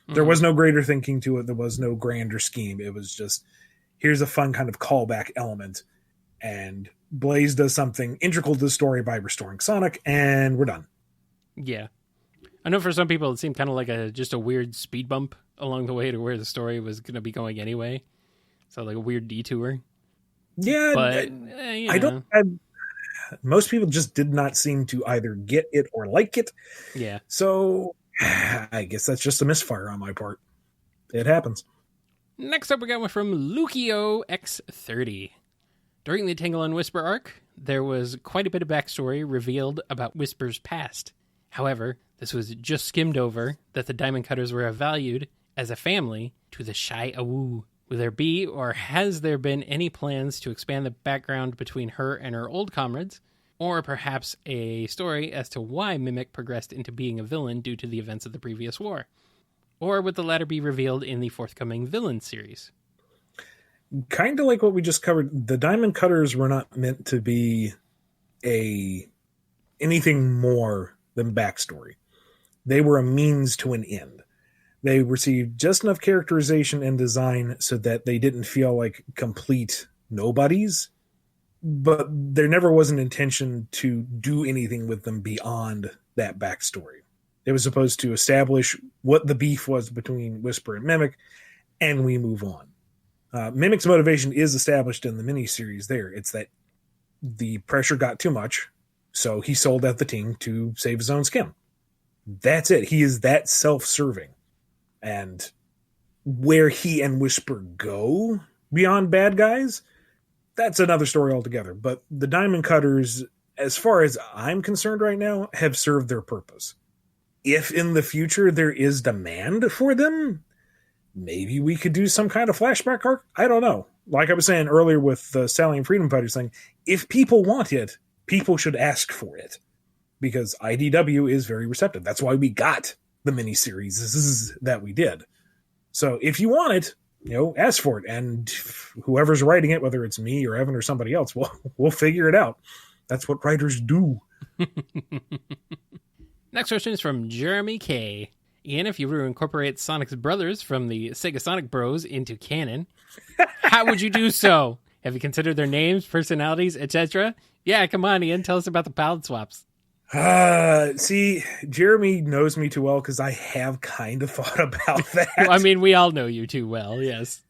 A: There was no greater thinking to it. There was no grander scheme. It was just, here's a fun kind of callback element. And Blaze does something integral to the story by restoring Sonic, and we're done.
B: Yeah. I know for some people it seemed kind of like just a weird speed bump along the way to where the story was going to be going anyway. So like a weird detour.
A: Yeah,
B: but
A: most people just did not seem to either get it or like it.
B: Yeah.
A: So I guess that's just a misfire on my part. It happens.
B: Next up, we got one from Lucio X30. During the Tangle and Whisper arc, there was quite a bit of backstory revealed about Whisper's past. However, this was just skimmed over that the Diamond Cutters were valued as a family to the Shy Awu. Will there be, or has there been, any plans to expand the background between her and her old comrades, or perhaps a story as to why Mimic progressed into being a villain due to the events of the previous war? Or would the latter be revealed in the forthcoming Villain series?
A: Kind of like what we just covered, the Diamond Cutters were not meant to be anything more than backstory. They were a means to an end. They received just enough characterization and design so that they didn't feel like complete nobodies, but there never was an intention to do anything with them beyond that backstory. It was supposed to establish what the beef was between Whisper and Mimic, and we move on. Mimic's motivation is established in the miniseries there. It's that the pressure got too much, so he sold out the team to save his own skin. That's it. He is that self-serving. And where he and Whisper go beyond bad guys, that's another story altogether. But the Diamond Cutters, as far as I'm concerned right now, have served their purpose. If in the future there is demand for them, maybe we could do some kind of flashback arc. I don't know. like I was saying earlier with the Stallion Freedom Fighters thing, if people want it, people should ask for it. Because IDW is very receptive. That's why we got the miniseries that we did. So if you want it, ask for it. And whoever's writing it, whether it's me or Evan or somebody else, we'll figure it out. That's what writers do.
B: Next question is from Jeremy K. Ian, if you were to incorporate Sonic's brothers from the Sega Sonic Bros into canon, how would you do so? Have you considered their names, personalities, etc.? Yeah, come on, Ian. Tell us about the palette swaps.
A: See, Jeremy knows me too well because I have kind of thought about that.
B: Well, I mean, we all know you too well, yes.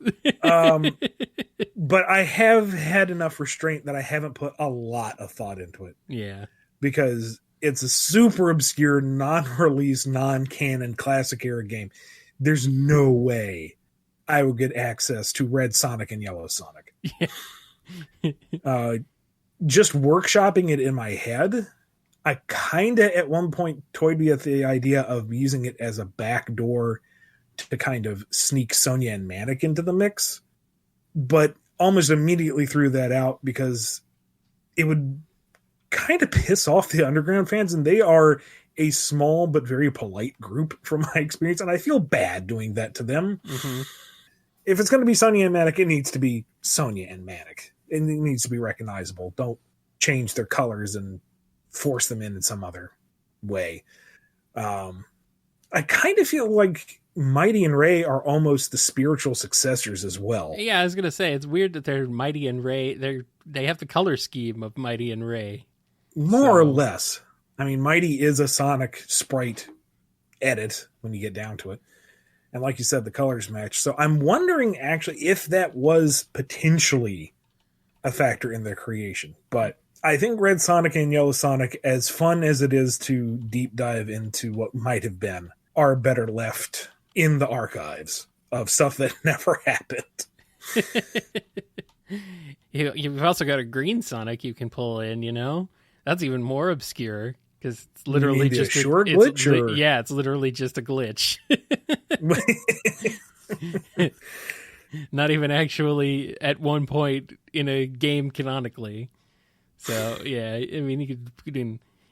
A: But I have had enough restraint that I haven't put a lot of thought into it.
B: Yeah.
A: Because it's a super obscure, non-release, non-canon classic era game. There's no way I would get access to Red Sonic and Yellow Sonic. Just workshopping it in my head, I kind of at one point toyed with the idea of using it as a backdoor to kind of sneak Sonya and Manic into the mix, but almost immediately threw that out because it would kind of piss off the Underground fans, and they are a small but very polite group from my experience, and I feel bad doing that to them.
B: Mm-hmm.
A: If it's going to be Sonya and Manic, it needs to be Sonya and Manic. It needs to be recognizable. Don't change their colors and force them in some other way. I kind of feel like Mighty and Ray are almost the spiritual successors as well.
B: Yeah, I was gonna say it's weird that they're Mighty and Ray. They have the color scheme of Mighty and Ray,
A: more or less. I mean, Mighty is a Sonic sprite edit when you get down to it, and like you said, the colors match. So I'm wondering actually if that was potentially a factor in their creation, but I think Red Sonic and Yellow Sonic, as fun as it is to deep dive into what might have been, are better left in the archives of stuff that never happened.
B: You've also got a Green Sonic you can pull in, That's even more obscure because it's literally just
A: a glitch.
B: Yeah, it's literally just a glitch. Not even actually at one point in a game canonically. So, yeah, I mean,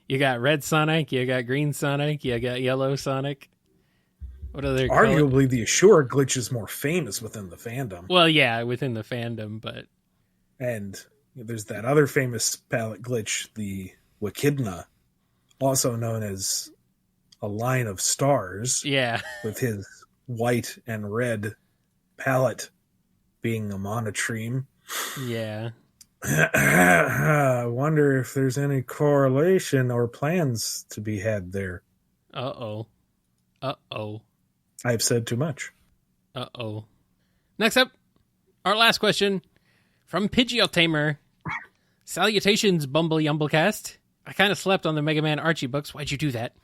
B: you got Red Sonic, you got Green Sonic, you got Yellow Sonic. What other
A: Arguably, the Assure glitch is more famous within the fandom.
B: Well, yeah, within the fandom, but...
A: And there's that other famous palette glitch, the Wechidna, also known as a line of stars.
B: Yeah.
A: With his white and red palette being a monotreme.
B: Yeah.
A: I wonder if there's any correlation or plans to be had there.
B: Uh-oh.
A: I've said too much.
B: Uh-oh. Next up, our last question from Pidgeot Tamer. Salutations, BumbleKast. I kind of slept on the Mega Man Archie books. Why'd you do that?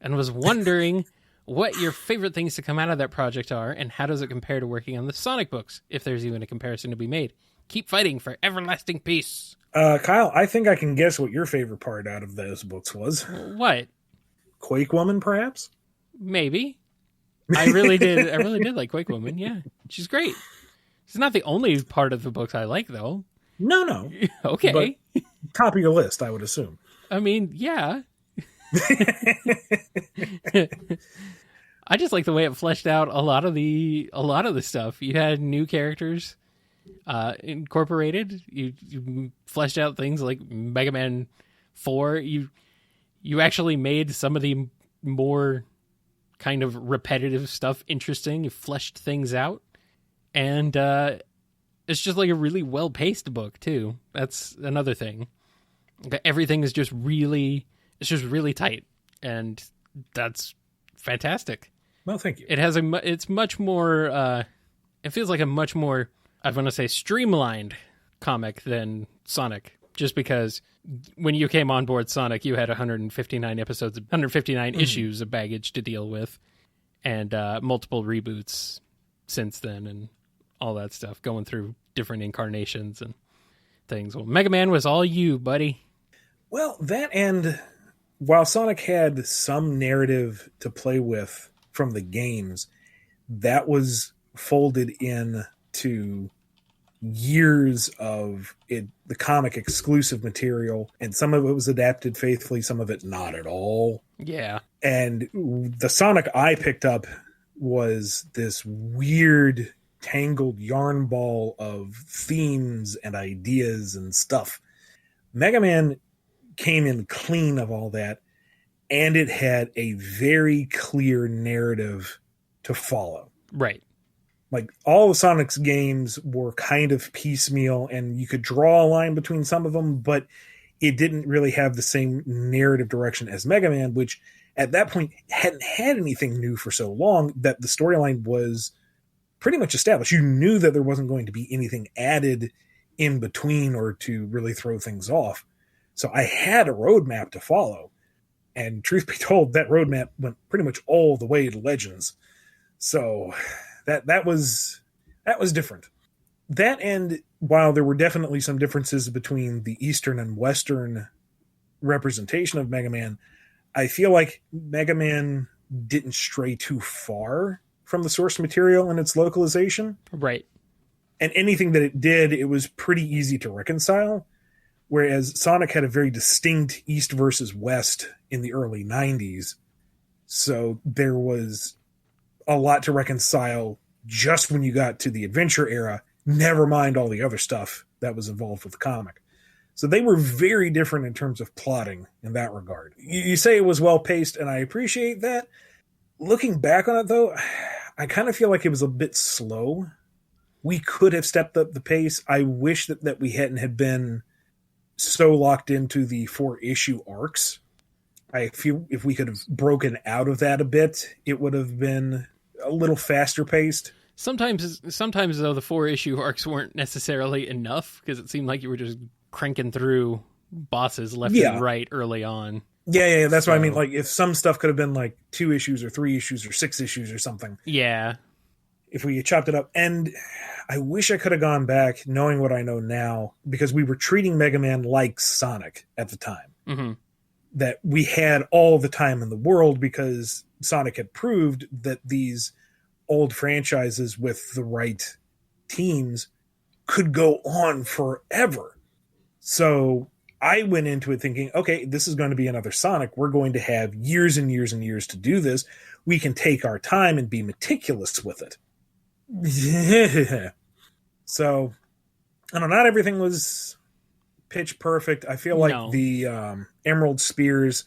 B: And was wondering what your favorite things to come out of that project are, and how does it compare to working on the Sonic books, if there's even a comparison to be made. Keep fighting for everlasting peace.
A: Kyle, I think I can guess what your favorite part out of those books was.
B: What?
A: Quake Woman, perhaps?
B: Maybe. I really did. I really did like Quake Woman. Yeah, she's great. She's not the only part of the books I like, though.
A: No.
B: Okay.
A: But top of your list, I would assume.
B: I mean, yeah. I just like the way it fleshed out a lot of the stuff. You had new characters incorporated. You fleshed out things like Mega Man 4. You actually made some of the more kind of repetitive stuff interesting. You fleshed things out, and it's just like a really well-paced book too. That's another thing. Everything is just really tight, and that's fantastic.
A: Well, thank you.
B: It's much more. It feels like a much more, I want to say, streamlined comic than Sonic, just because when you came on board Sonic, you had 159 issues of baggage to deal with, and multiple reboots since then, and all that stuff, going through different incarnations and things. Well, Mega Man was all you, buddy.
A: Well, that, and while Sonic had some narrative to play with from the games, that was folded in to years of the comic exclusive material, and some of it was adapted faithfully, some of it not at all.
B: Yeah.
A: And the Sonic I picked up was this weird, tangled yarn ball of themes and ideas and stuff. Mega Man came in clean of all that, and it had a very clear narrative to follow.
B: Right.
A: Like, all of Sonic's games were kind of piecemeal, and you could draw a line between some of them, but it didn't really have the same narrative direction as Mega Man, which at that point hadn't had anything new for so long that the storyline was pretty much established. You knew that there wasn't going to be anything added in between or to really throw things off. So I had a roadmap to follow. And truth be told, that roadmap went pretty much all the way to Legends. So that was different. That, and while there were definitely some differences between the Eastern and Western representation of Mega Man, I feel like Mega Man didn't stray too far from the source material and its localization.
B: Right.
A: And anything that it did, it was pretty easy to reconcile. Whereas Sonic had a very distinct East versus West in the early 90s. So there was a lot to reconcile just when you got to the adventure era, never mind all the other stuff that was involved with the comic. So they were very different in terms of plotting in that regard. You say it was well-paced, and I appreciate that. Looking back on it, though, I kind of feel like it was a bit slow. We could have stepped up the pace. I wish that we hadn't had been so locked into the 4-issue arcs. I feel if we could have broken out of that a bit, it would have been a little faster paced.
B: Sometimes though, the 4-issue arcs weren't necessarily enough because it seemed like you were just cranking through bosses left and right early on.
A: Yeah. That's what I mean. Like, if some stuff could have been like 2 issues or 3 issues or 6 issues or something.
B: Yeah.
A: If we chopped it up. And I wish I could have gone back knowing what I know now, because we were treating Mega Man like Sonic at the time.
B: Mm-hmm.
A: That we had all the time in the world because Sonic had proved that these old franchises with the right teams could go on forever. So I went into it thinking, okay, this is going to be another Sonic. We're going to have years and years and years to do this. We can take our time and be meticulous with it. So, I don't know, not everything was pitch perfect. I feel like the Emerald Spears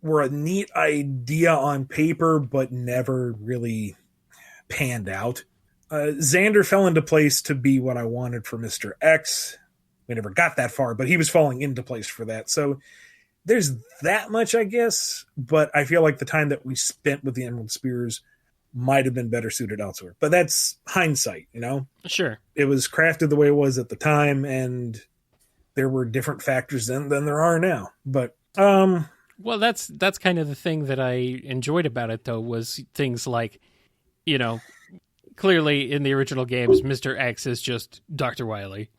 A: were a neat idea on paper, but never really panned out. Xander fell into place to be what I wanted for Mr. X. We never got that far, but he was falling into place for that. So there's that much, I guess, but I feel like the time that we spent with the Emerald Spears might have been better suited elsewhere. But that's hindsight, you know?
B: Sure.
A: It was crafted the way it was at the time, and there were different factors then than there are now. But
B: well, that's kind of the thing that I enjoyed about it, though, was things like, you know, clearly in the original games, Mr. X is just Dr. Wily.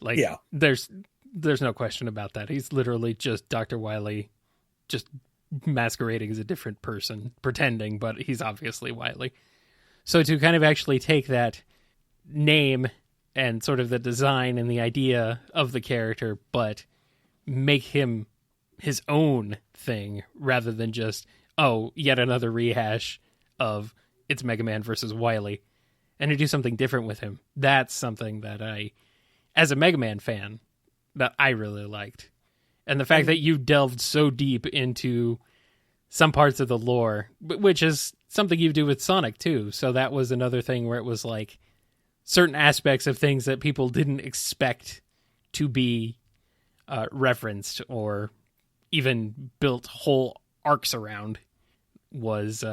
B: Like,
A: yeah.
B: There's no question about that. He's literally just Dr. Wily, just masquerading as a different person, pretending, but he's obviously Wily. So to kind of actually take that name and sort of the design and the idea of the character, but make him his own thing rather than just, yet another rehash of it's Mega Man versus Wily, and to do something different with him. That's something that I, as a Mega Man fan, that I really liked. And the fact that you delved so deep into some parts of the lore, which is something you do with Sonic too. So that was another thing where it was like certain aspects of things that people didn't expect to be referenced or even built whole arcs around was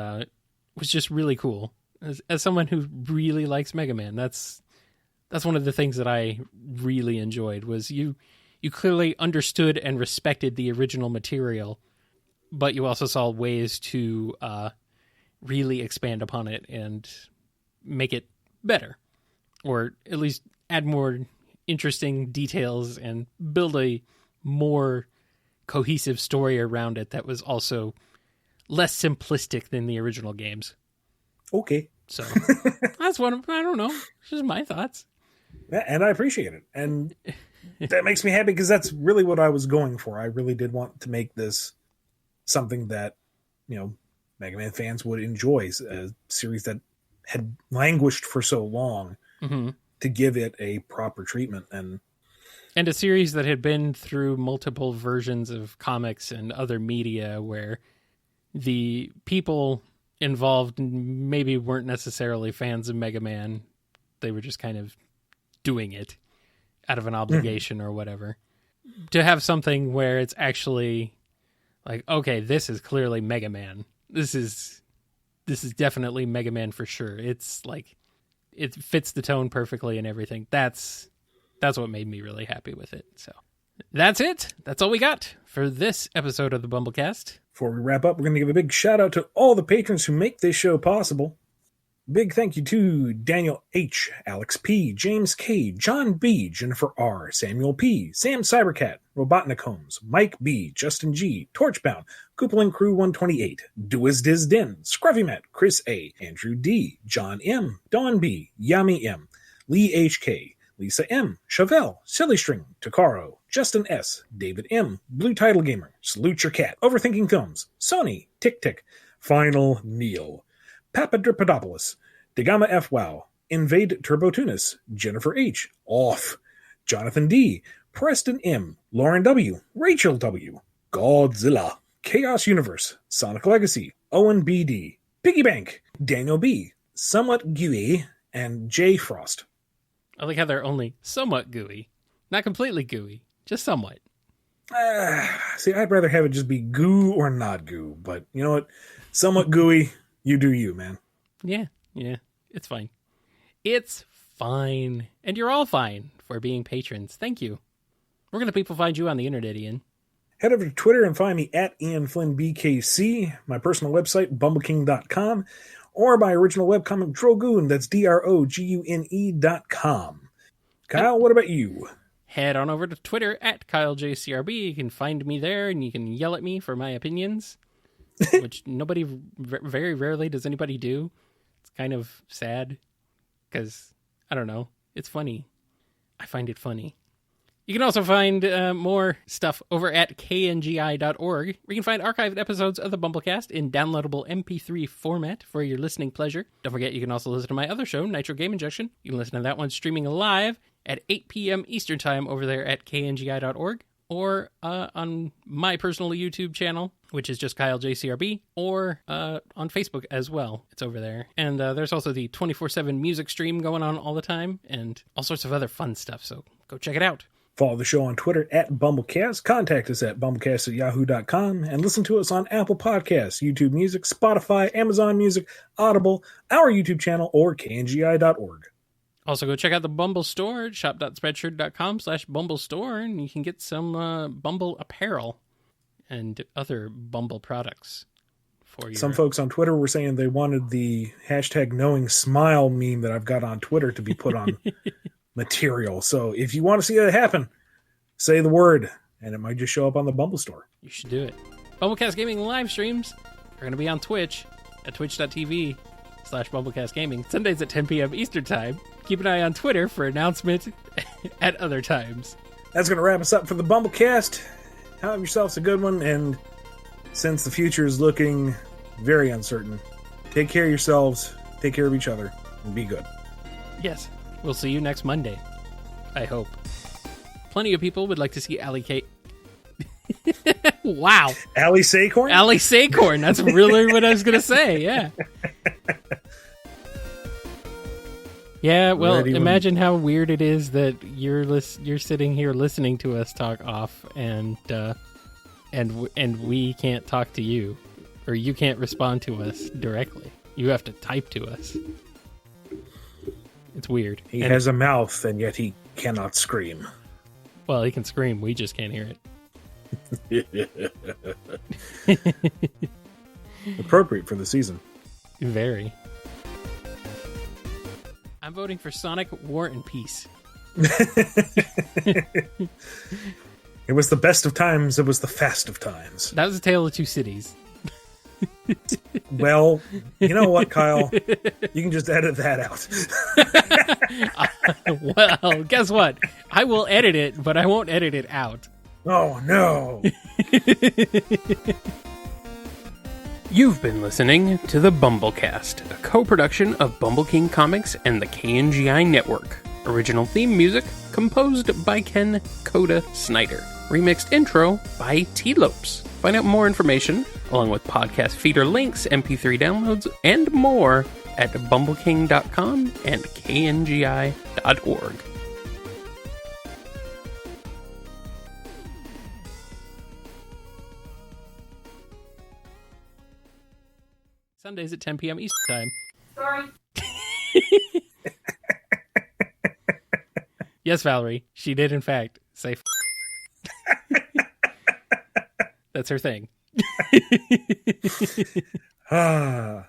B: just really cool. As someone who really likes Mega Man, that's one of the things that I really enjoyed was you clearly understood and respected the original material, but you also saw ways to really expand upon it and make it better, or at least add more interesting details and build a more cohesive story around it that was also less simplistic than the original games.
A: Okay.
B: So that's I don't know. It's just my thoughts.
A: And I appreciate it. And that makes me happy because that's really what I was going for. I really did want to make this something that, Mega Man fans would enjoy, a series that had languished for so long, to give it a proper treatment. And
B: a series that had been through multiple versions of comics and other media where the people involved maybe weren't necessarily fans of Mega Man. They were just kind of doing it out of an obligation or whatever. To have something where it's actually like, okay, this is clearly Mega Man. This is definitely Mega Man for sure. It's like, it fits the tone perfectly and everything. That's what made me really happy with it. So that's it. That's all we got for this episode of the BumbleKast.
A: Before we wrap up, we're going to give a big shout out to all the patrons who make this show possible. Big thank you to Daniel H., Alex P., James K., John B., Jennifer R., Samuel P., Sam Cybercat, Robotnik Holmes, Mike B., Justin G., Torchbound, Koopling Crew 128, Duas Diz Din, Scruffy Matt, Chris A., Andrew D., John M., Don B., Yami M., Lee H.K., Lisa M., Chevelle, Silly String, Takaro, Justin S., David M., Blue Title Gamer, Salute Your Cat, Overthinking Films, Sony, Tick Tick, Final Neil, Papadripadopoulos, Degama F. Wow, Invade Turbotunis, Jennifer H., Off, Jonathan D., Preston M., Lauren W., Rachel W., Godzilla, Chaos Universe, Sonic Legacy, Owen B.D., Piggy Bank, Daniel B., Somewhat Gooey, and J. Frost.
B: I like how they're only somewhat gooey. Not completely gooey, just somewhat.
A: See, I'd rather have it just be goo or not goo, but you know what? Somewhat gooey, you do you, man.
B: Yeah, it's fine. It's fine. And you're all fine for being patrons. Thank you. Where can the people find you on the internet, Ian?
A: Head over to Twitter and find me at Ian Flynn BKC, my personal website, bumbleking.com, or my original webcomic, Drogoon, that's DROGUNE.com. Kyle, what about you?
B: Head on over to Twitter at KyleJCRB. You can find me there, and you can yell at me for my opinions, which very rarely does anybody do. It's kind of sad, because, I don't know, it's funny. I find it funny. You can also find more stuff over at kngi.org, where you can find archived episodes of the BumbleKast in downloadable MP3 format for your listening pleasure. Don't forget, you can also listen to my other show, Nitro Game Injection. You can listen to that one streaming live at 8 p.m. Eastern Time over there at kngi.org, or on my personal YouTube channel, which is just KyleJCRB, or on Facebook as well. It's over there. And there's also the 24/7 music stream going on all the time, and all sorts of other fun stuff, so go check it out.
A: Follow the show on Twitter at BumbleKast. Contact us at BumbleKast@yahoo.com. And listen to us on Apple Podcasts, YouTube Music, Spotify, Amazon Music, Audible, our YouTube channel, or kngi.org.
B: Also, go check out the Bumble store at shop.spreadshirt.com/BumbleStore, and you can get some Bumble apparel and other Bumble products for you.
A: Some folks on Twitter were saying they wanted the hashtag knowing smile meme that I've got on Twitter to be put on material. So if you want to see that happen, say the word, and it might just show up on the Bumble store.
B: You should do it. BumbleKast Gaming live streams are going to be on Twitch at twitch.tv/BumbleKastGaming, Sundays at 10 p.m. Eastern Time. Keep an eye on Twitter for announcement at other times.
A: That's going to wrap us up for the BumbleKast. Have yourselves a good one, and since the future is looking very uncertain, take care of yourselves, take care of each other, and be good.
B: Yes. We'll see you next Monday. I hope. Plenty of people would like to see Allie Kate. Wow.
A: Allie Sacorn?
B: Allie Sacorn. That's really what I was going to say. Yeah. Yeah, well, imagine how weird it is that you're sitting here listening to us talk off, and we can't talk to you, or you can't respond to us directly. You have to type to us. It's weird.
A: He has a mouth, and yet he cannot scream.
B: Well, he can scream. We just can't hear it.
A: Appropriate for the season.
B: Very. I'm voting for Sonic War and Peace.
A: It was the best of times. It was the fast of times.
B: That was a Tale of Two Cities.
A: Well, you know what, Kyle? You can just edit that out.
B: Well, guess what? I will edit it, but I won't edit it out.
A: Oh, no.
B: You've been listening to the BumbleKast, a co-production of Bumble King Comics and the KNGI Network. Original theme music composed by Ken Coda Snyder. Remixed intro by T-Lopes. Find out more information, along with podcast feeder links, MP3 downloads, and more at bumbleking.com and kngi.org. Sundays at 10 p.m. Eastern Time.
C: Sorry.
B: Yes, Valerie, she did in fact say That's her thing.
A: Ah.